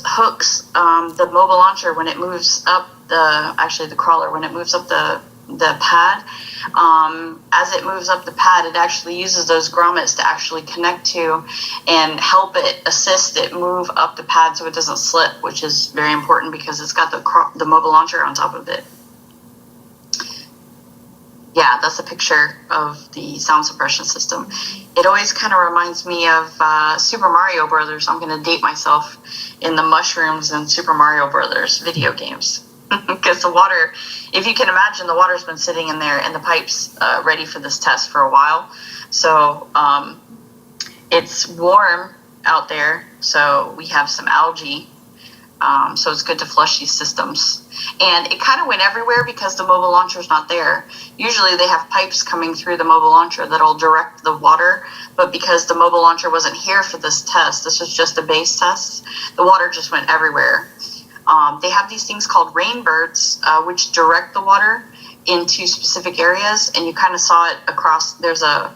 [SPEAKER 2] hooks, the mobile launcher, when it moves up the crawler, when it moves up the pad, as it moves up the pad, it actually uses those grommets to actually connect to and help it, assist it move up the pad so it doesn't slip, which is very important because it's got the mobile launcher on top of it. Yeah, that's a picture of the sound suppression system. It always kind of reminds me of Super Mario Brothers. I'm going to date myself in the mushrooms and Super Mario Brothers video games. Because the water, if you can imagine, the water's been sitting in there in the pipes ready for this test for a while. So it's warm out there, so we have some algae. So it's good to flush these systems. And it kind of went everywhere because the mobile launcher's not there. Usually they have pipes coming through the mobile launcher that'll direct the water, but because the mobile launcher wasn't here for this test, this was just a base test, the water just went everywhere. They have these things called rainbirds, which direct the water into specific areas, and you kind of saw it across. There's a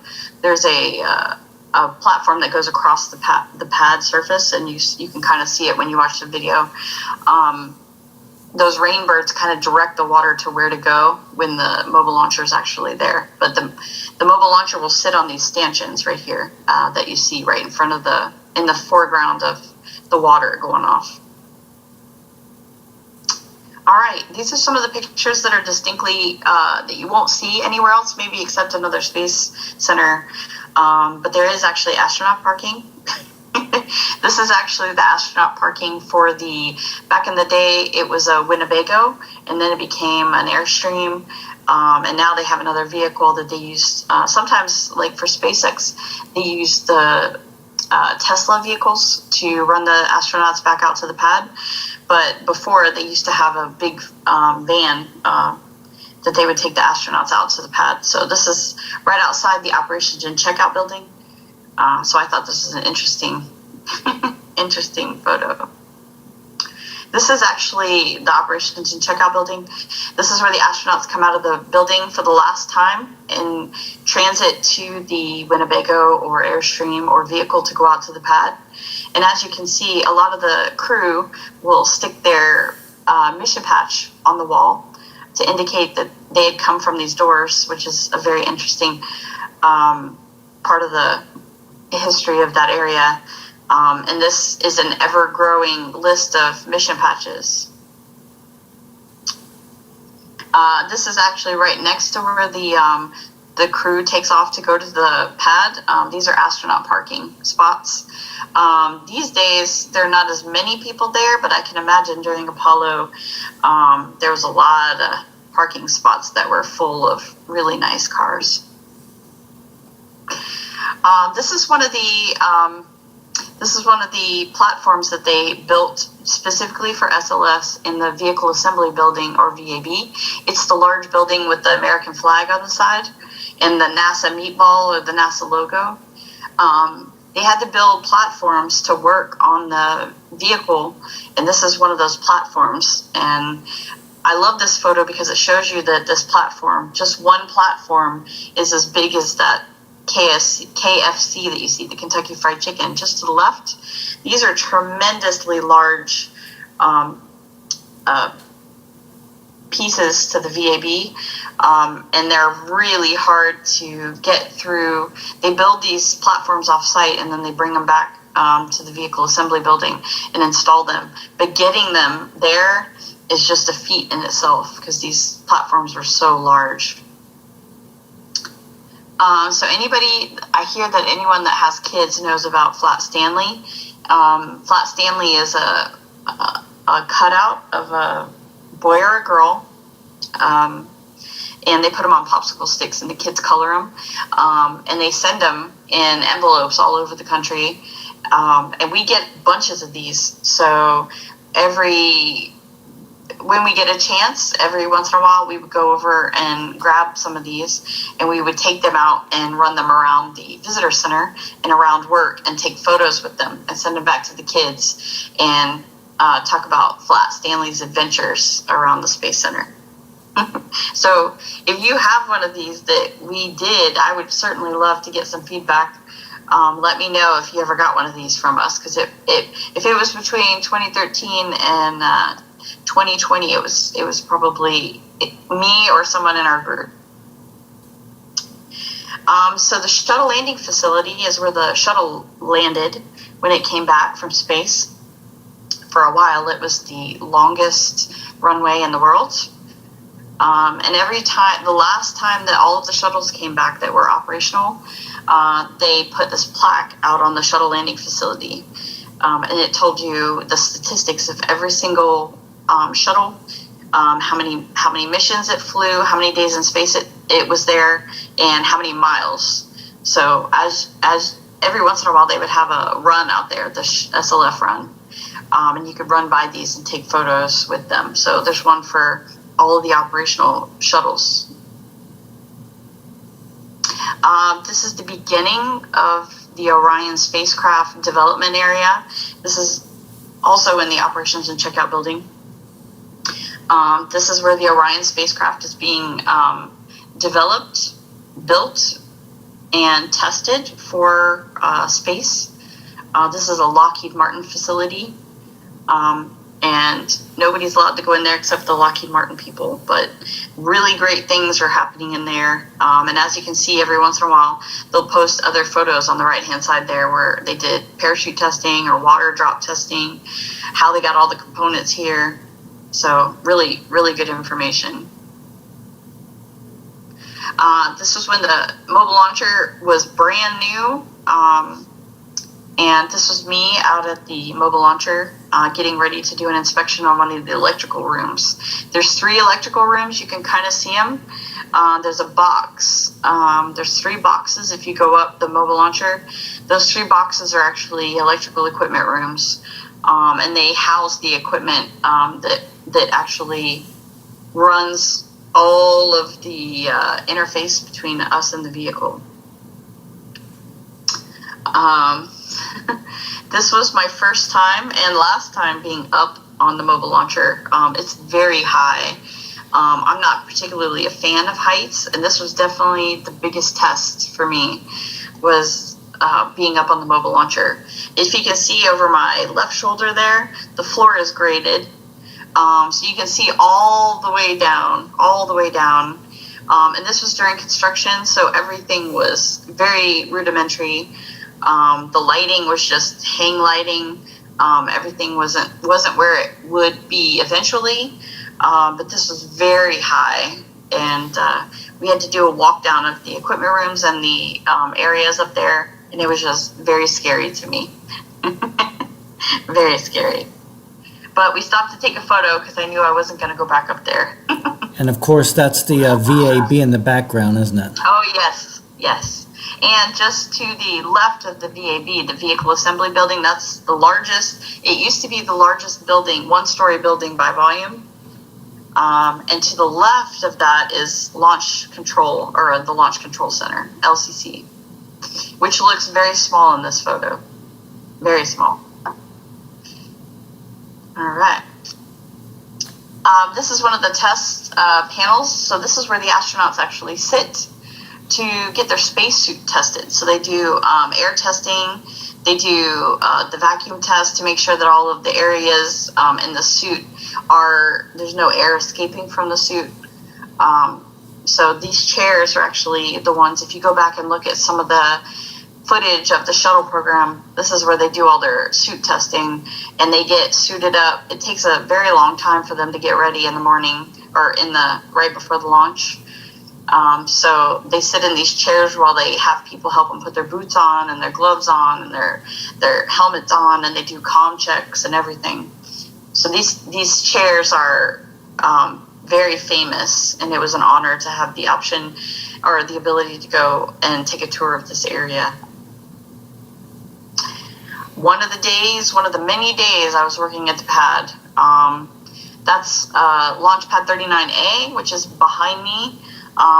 [SPEAKER 2] platform that goes across the pad surface, and you can kind of see it when you watch the video. Those rainbirds kind of direct the water to where to go when the mobile launcher is actually there. But the mobile launcher will sit on these stanchions right here that you see right in front of in the foreground of the water going off. All right, these are some of the pictures that are distinctly, that you won't see anywhere else, maybe except another space center. But there is actually astronaut parking. This is actually the astronaut parking for back in the day, it was a Winnebago, and then it became an Airstream. And now they have another vehicle that they use, sometimes like for SpaceX, they use the Tesla vehicles to run the astronauts back out to the pad. But before, they used to have a big van that they would take the astronauts out to the pad. So this is right outside the operations and checkout building. So I thought this was an interesting photo. This is actually the operations and checkout building. This is where the astronauts come out of the building for the last time and transit to the Winnebago or Airstream or vehicle to go out to the pad. And as you can see, a lot of the crew will stick their mission patch on the wall to indicate that they had come from these doors, which is a very interesting part of the history of that area. And this is an ever-growing list of mission patches. This is actually right next to where the the crew takes off to go to the pad. These are astronaut parking spots. These days, there are not as many people there, but I can imagine during Apollo, there was a lot of parking spots that were full of really nice cars. This is one of the platforms that they built specifically for SLS in the Vehicle Assembly Building, or VAB. It's the large building with the American flag on the side and the NASA meatball or the NASA logo. They had to build platforms to work on the vehicle, and this is one of those platforms. And I love this photo because it shows you that this platform, just one platform, is as big as that KFC that you see, the Kentucky Fried Chicken, just to the left. These are tremendously large pieces to the VAB, and they're really hard to get through. They build these platforms off-site, and then they bring them back to the Vehicle Assembly Building and install them. But getting them there is just a feat in itself because these platforms are so large. So I hear that anyone that has kids knows about Flat Stanley. Flat Stanley is a cutout of a boy or a girl, and they put them on popsicle sticks, and the kids color them, and they send them in envelopes all over the country, and we get bunches of these. So when we get a chance, every once in a while, we would go over and grab some of these, and we would take them out and run them around the visitor center and around work and take photos with them and send them back to the kids and talk about Flat Stanley's adventures around the Space Center. So if you have one of these that we did, I would certainly love to get some feedback. Let me know if you ever got one of these from us, because if it was between 2013 and 2020, it was probably me or someone in our group. So the shuttle landing facility is where the shuttle landed when it came back from space. For a while, it was the longest runway in the world. And the last time that all of the shuttles came back that were operational, they put this plaque out on the shuttle landing facility. And it told you the statistics of every single shuttle, how many missions it flew, how many days in space it was there, and how many miles. So as every once in a while, they would have a run out there, the SLF run, and you could run by these and take photos with them. So there's one for all of the operational shuttles. This is the beginning of the Orion spacecraft development area. This is also in the operations and checkout building. This is where the Orion spacecraft is being developed, built, and tested for space. This is a Lockheed Martin facility, and nobody's allowed to go in there except the Lockheed Martin people, but really great things are happening in there. And as you can see, every once in a while, they'll post other photos on the right-hand side there where they did parachute testing or water drop testing, how they got all the components here. So really, really good information. This was when the mobile launcher was brand new. And this was me out at the mobile launcher getting ready to do an inspection on one of the electrical rooms. There's 3 electrical rooms. You can kind of see them. There's a box. There's 3 boxes if you go up the mobile launcher. Those 3 boxes are actually electrical equipment rooms. And they house the equipment that actually runs all of the interface between us and the vehicle. This was my first time and last time being up on the mobile launcher. It's very high. I'm not particularly a fan of heights, and this was definitely the biggest test for me, was being up on the mobile launcher. If you can see over my left shoulder there, the floor is graded. So you can see all the way down. And this was during construction, so everything was very rudimentary. The lighting was just hang lighting. Everything wasn't where it would be eventually. But this was very high. and we had to do a walk down of the equipment rooms and the areas up there, and it was just very scary to me. Very scary. But we stopped to take a photo because I knew I wasn't going to go back up there.
[SPEAKER 1] And of course, that's the VAB in the background, isn't it?
[SPEAKER 2] Oh, yes, yes. And just to the left of the VAB, the Vehicle Assembly Building, that's the largest. It used to be the largest building, one-story building by volume. And to the left of that is Launch Control, or the Launch Control Center, LCC, which looks very small in this photo. Very small. All right. This is one of the test panels. So this is where the astronauts actually sit to get their spacesuit tested. So they do air testing. They do the vacuum test to make sure that all of the areas in the suit there's no air escaping from the suit. So these chairs are actually the ones, if you go back and look at some of the footage of the shuttle program, this is where they do all their suit testing, and they get suited up. It takes a very long time for them to get ready in the morning or right before the launch. So they sit in these chairs while they have people help them put their boots on and their gloves on and their helmets on, and they do comm checks and everything. So these chairs are very famous, and it was an honor to have the option or the ability to go and take a tour of this area. One of the many days I was working at the pad, that's Launch Pad 39A, which is behind me.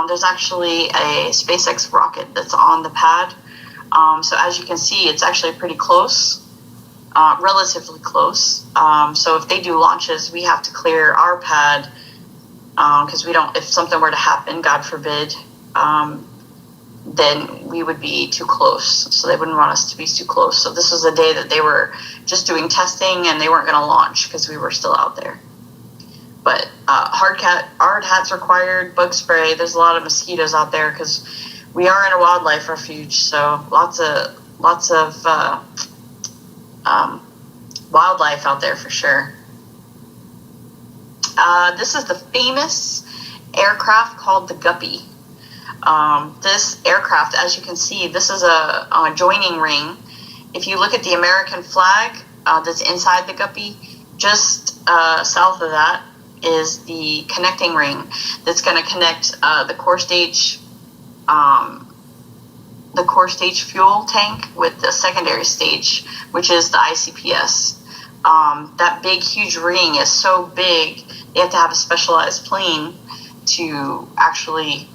[SPEAKER 2] There's actually a SpaceX rocket that's on the pad. So as you can see, it's actually pretty close, relatively close. So if they do launches, we have to clear our pad because if something were to happen, God forbid, then we would be too close. So they wouldn't want us to be too close. So this was a day that they were just doing testing and they weren't going to launch because we were still out there. But hard hats required, bug spray. There's a lot of mosquitoes out there because we are in a wildlife refuge. So lots of wildlife out there for sure. This is the famous aircraft called the Guppy. This aircraft, as you can see, this is a joining ring. If you look at the American flag that's inside the Guppy, just south of that is the connecting ring that's going to connect the core stage fuel tank with the secondary stage, which is the ICPS. That big, huge ring is so big, they have to have a specialized plane to actually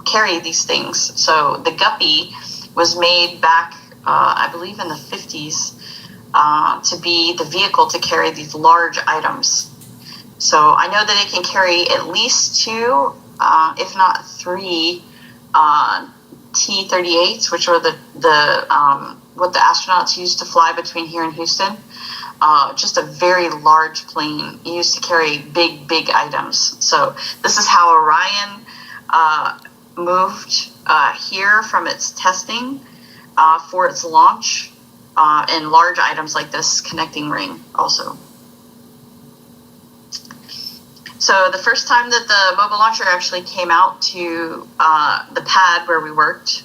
[SPEAKER 2] carry these things. So the Guppy was made back, I believe in the 50s, to be the vehicle to carry these large items. So I know that it can carry at least 2, if not 3, T-38s, which are what the astronauts used to fly between here and Houston. Just a very large plane used to carry big items. So this is how Orion moved here from its testing for its launch, and large items like this connecting ring also. So the first time that the mobile launcher actually came out to the pad where we worked,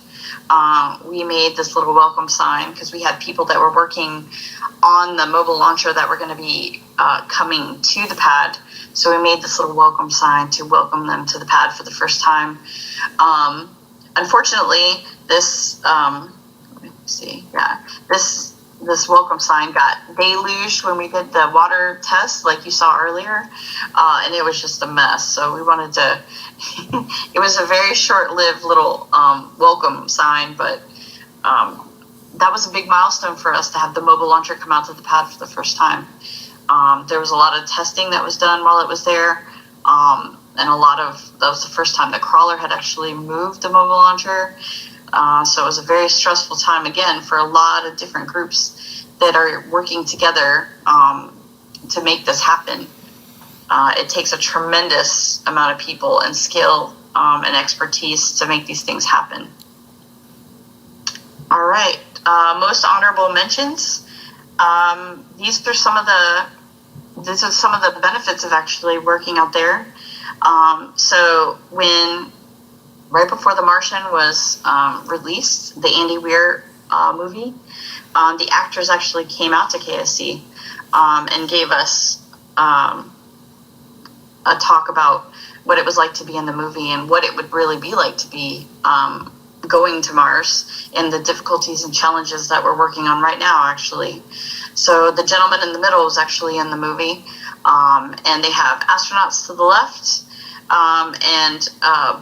[SPEAKER 2] we made this little welcome sign because we had people that were working on the mobile launcher that were going to be coming to the pad. So we made this little welcome sign to welcome them to the pad for the first time. Unfortunately, this this welcome sign got deluged when we did the water test, like you saw earlier, and it was just a mess. So we wanted to, it was a very short-lived little welcome sign, but that was a big milestone for us to have the mobile launcher come out to the pad for the first time. There was a lot of testing that was done while it was there, and that was the first time the crawler had actually moved the mobile launcher. So it was a very stressful time, again, for a lot of different groups that are working together to make this happen. It takes a tremendous amount of people and skill and expertise to make these things happen. All right, most honorable mentions. These are some of the benefits of actually working out there. So when right before The Martian was released, the Andy Weir movie, the actors actually came out to KSC and gave us a talk about what it was like to be in the movie and what it would really be like to be going to Mars and the difficulties and challenges that we're working on right now, actually. So the gentleman in the middle was actually in the movie, and they have astronauts to the left and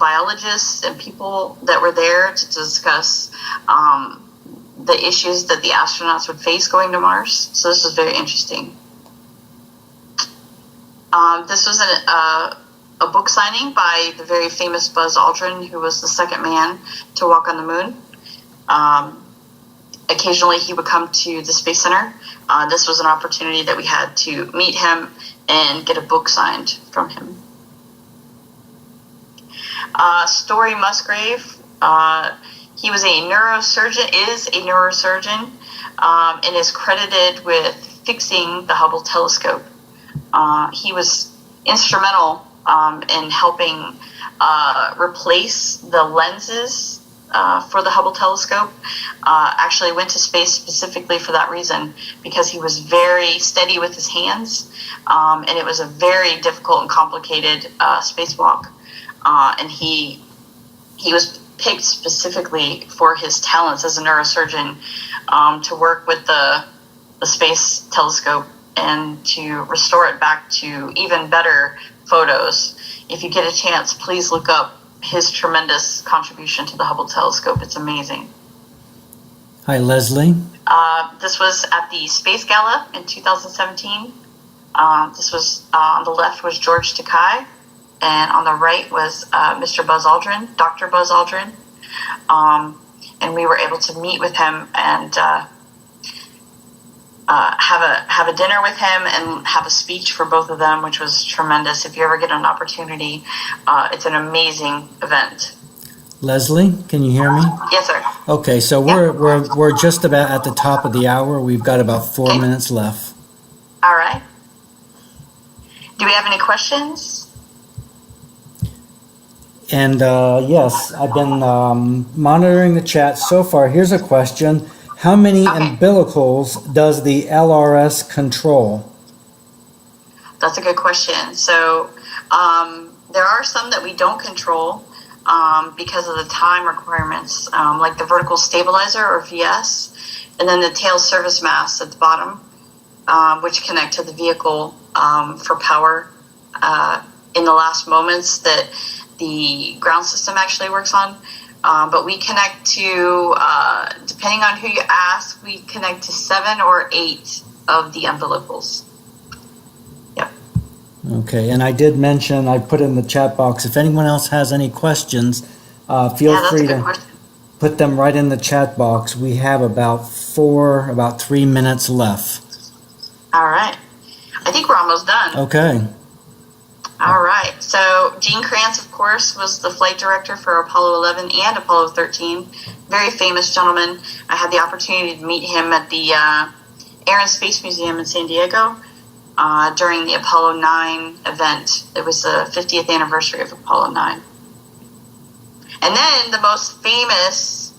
[SPEAKER 2] biologists and people that were there to discuss the issues that the astronauts would face going to Mars. So this was very interesting. This was a book signing by the very famous Buzz Aldrin, who was the second man to walk on the moon. Occasionally he would come to the Space Center. This was an opportunity that we had to meet him and get a book signed from him. Story Musgrave, he was a neurosurgeon, and is credited with fixing the Hubble telescope. He was instrumental in helping replace the lenses for the Hubble telescope. Actually went to space specifically for that reason, because he was very steady with his hands, and it was a very difficult and complicated spacewalk. And he was picked specifically for his talents as a neurosurgeon to work with the space telescope and to restore it back to even better photos. If you get a chance, please look up his tremendous contribution to the Hubble telescope. It's amazing.
[SPEAKER 1] Hi, Leslie.
[SPEAKER 2] This was at the Space Gala in 2017. This was on the left was George Takei, and on the right was Mr. Buzz Aldrin, Dr. Buzz Aldrin. And we were able to meet with him and have a dinner with him and have a speech for both of them, which was tremendous. If you ever get an opportunity, it's an amazing event.
[SPEAKER 1] Leslie, can you hear me?
[SPEAKER 2] Yes, sir.
[SPEAKER 1] Okay, so we're just about at the top of the hour. We've got about 4 minutes left.
[SPEAKER 2] All right. Do we have any questions?
[SPEAKER 1] And yes, I've been monitoring the chat so far. Here's a question. How many umbilicals does the LRS control?
[SPEAKER 2] That's a good question. So there are some that we don't control because of the time requirements, like the vertical stabilizer or VS, and then the tail service masts at the bottom, which connect to the vehicle for power in the last moments that the ground system actually works on. But we connect to, depending on who you ask, we connect to 7 or 8 of the umbilicals. Yep.
[SPEAKER 1] Okay, and I did mention, I put in the chat box, if anyone else has any questions, feel free to put them right in the chat box. We have about 3 minutes left.
[SPEAKER 2] All right. I think we're almost done.
[SPEAKER 1] Okay.
[SPEAKER 2] All right. So Gene Kranz, of course, was the flight director for Apollo 11 and Apollo 13. Very famous gentleman. I had the opportunity to meet him at the Air and Space Museum in San Diego during the Apollo 9 event. It was the 50th anniversary of Apollo 9. And then the most famous,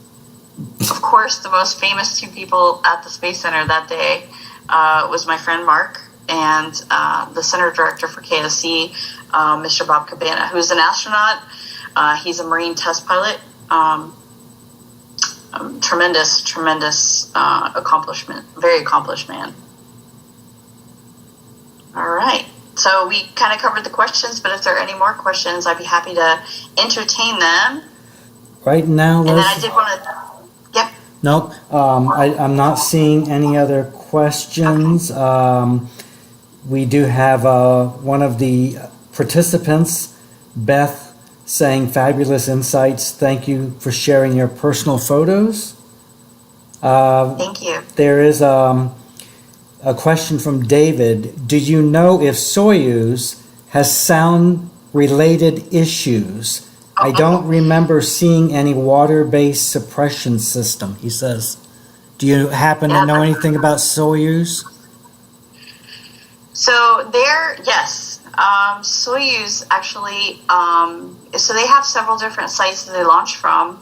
[SPEAKER 2] of course, the most famous 2 people at the Space Center that day was my friend Mark and the center director for KSC, Mr. Bob Cabana, who's an astronaut. He's a Marine test pilot. Tremendous accomplishment. Very accomplished man. All right. So we kind of covered the questions, but if there are any more questions, I'd be happy to entertain them.
[SPEAKER 1] Right now,
[SPEAKER 2] and then I did want to... Yep.
[SPEAKER 1] Nope. I'm not seeing any other questions. Okay. We do have one of the participants, Beth, saying fabulous insights. Thank you for sharing your personal photos.
[SPEAKER 2] Thank you.
[SPEAKER 1] There is a question from David. Do you know if Soyuz has sound-related issues? I don't remember seeing any water-based suppression system, he says. Do you happen to know anything about Soyuz?
[SPEAKER 2] So there, yes. Soyuz actually, so they have several different sites that they launch from.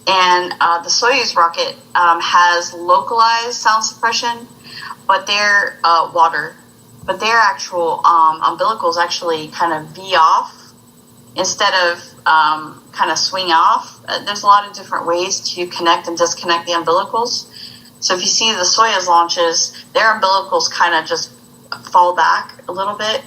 [SPEAKER 2] And the Soyuz rocket has localized sound suppression, but their water, but their actual umbilicals actually kind of V off instead of kind of swing off. There's a lot of different ways to connect and disconnect the umbilicals. So if you see the Soyuz launches, their umbilicals kind of just fall back a little bit.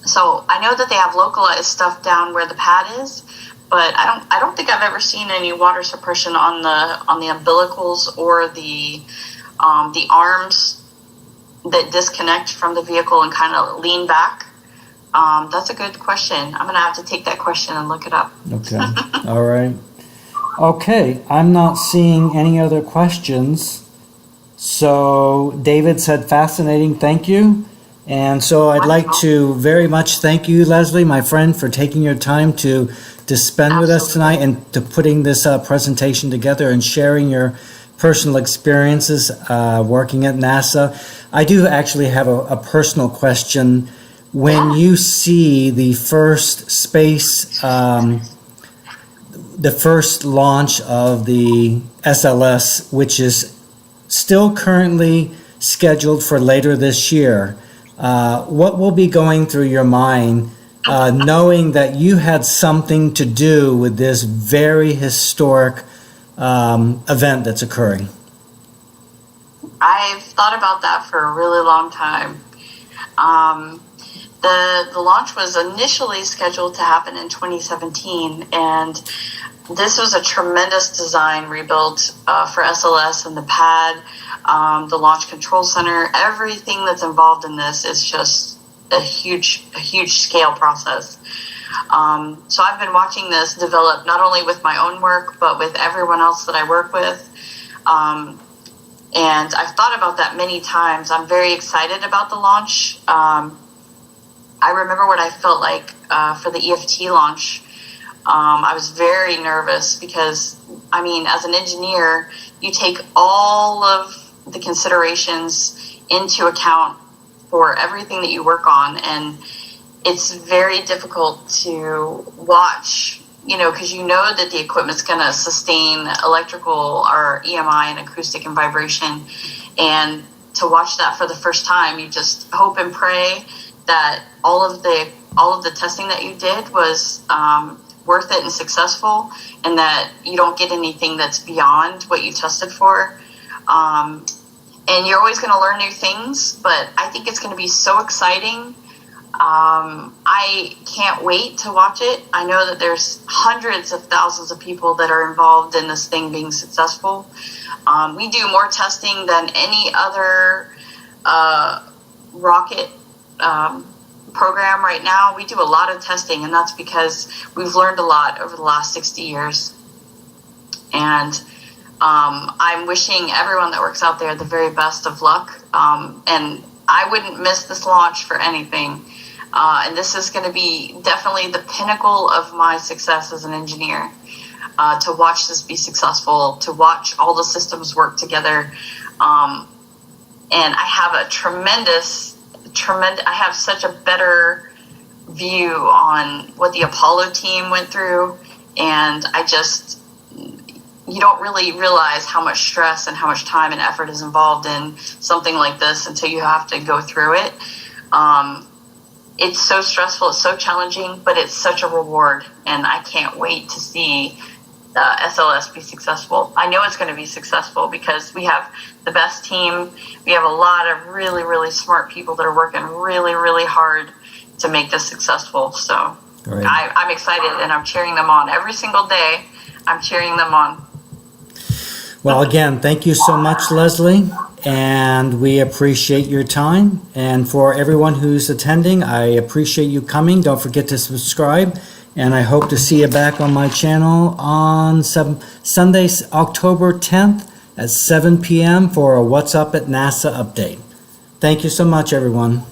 [SPEAKER 2] So I know that they have localized stuff down where the pad is, but I don't think I've ever seen any water suppression on the umbilicals or the arms that disconnect from the vehicle and kind of lean back. That's a good question. I'm gonna have to take that question and look it up.
[SPEAKER 1] Okay. All right. Okay. I'm not seeing any other questions. So David said fascinating. Thank you. And so I'd like to very much thank you, Leslie, my friend, for taking your time to spend with us tonight and to putting this presentation together and sharing your personal experiences working at NASA. I do actually have a personal question. When you see the first space, the first launch of the SLS, which is still currently scheduled for later this year, what will be going through your mind knowing that you had something to do with this very historic event that's occurring?
[SPEAKER 2] I've thought about that for a really long time. The launch was initially scheduled to happen in 2017, and this was a tremendous design rebuild for SLS and the pad, the launch control center. Everything that's involved in this is just a huge scale process. So I've been watching this develop not only with my own work, but with everyone else that I work with. And I've thought about that many times. I'm very excited about the launch. I remember what I felt like for the EFT launch. I was very nervous because, I mean, as an engineer, you take all of the considerations into account for everything that you work on, and it's very difficult to watch, because you know that the equipment's going to sustain electrical or EMI and acoustic and vibration, and to watch that for the first time, you just hope and pray that all of the testing that you did was worth it and successful, and that you don't get anything that's beyond what you tested for. And you're always going to learn new things, but I think it's going to be so exciting. I can't wait to watch it. I know that there's hundreds of thousands of people that are involved in this thing being successful. We do more testing than any other rocket program right now. We do a lot of testing, and that's because we've learned a lot over the last 60 years. And I'm wishing everyone that works out there the very best of luck. And I wouldn't miss this launch for anything. And this is going to be definitely the pinnacle of my success as an engineer, to watch this be successful, to watch all the systems work together. And I have a I have such a better view on what the Apollo team went through. And you don't really realize how much stress and how much time and effort is involved in something like this until you have to go through it. It's so stressful, it's so challenging, but it's such a reward, and I can't wait to see SLS be successful. I know it's going to be successful because we have the best team. We have a lot of really, really smart people that are working really, really hard to make this successful. So I'm excited, and I'm cheering them on every single day. I'm cheering them on.
[SPEAKER 1] Well, again, thank you so much, Leslie, and we appreciate your time. And for everyone who's attending, I appreciate you coming. Don't forget to subscribe, and I hope to see you back on my channel on Sunday, October 10th at 7 p.m. for a What's Up at NASA update. Thank you so much, everyone.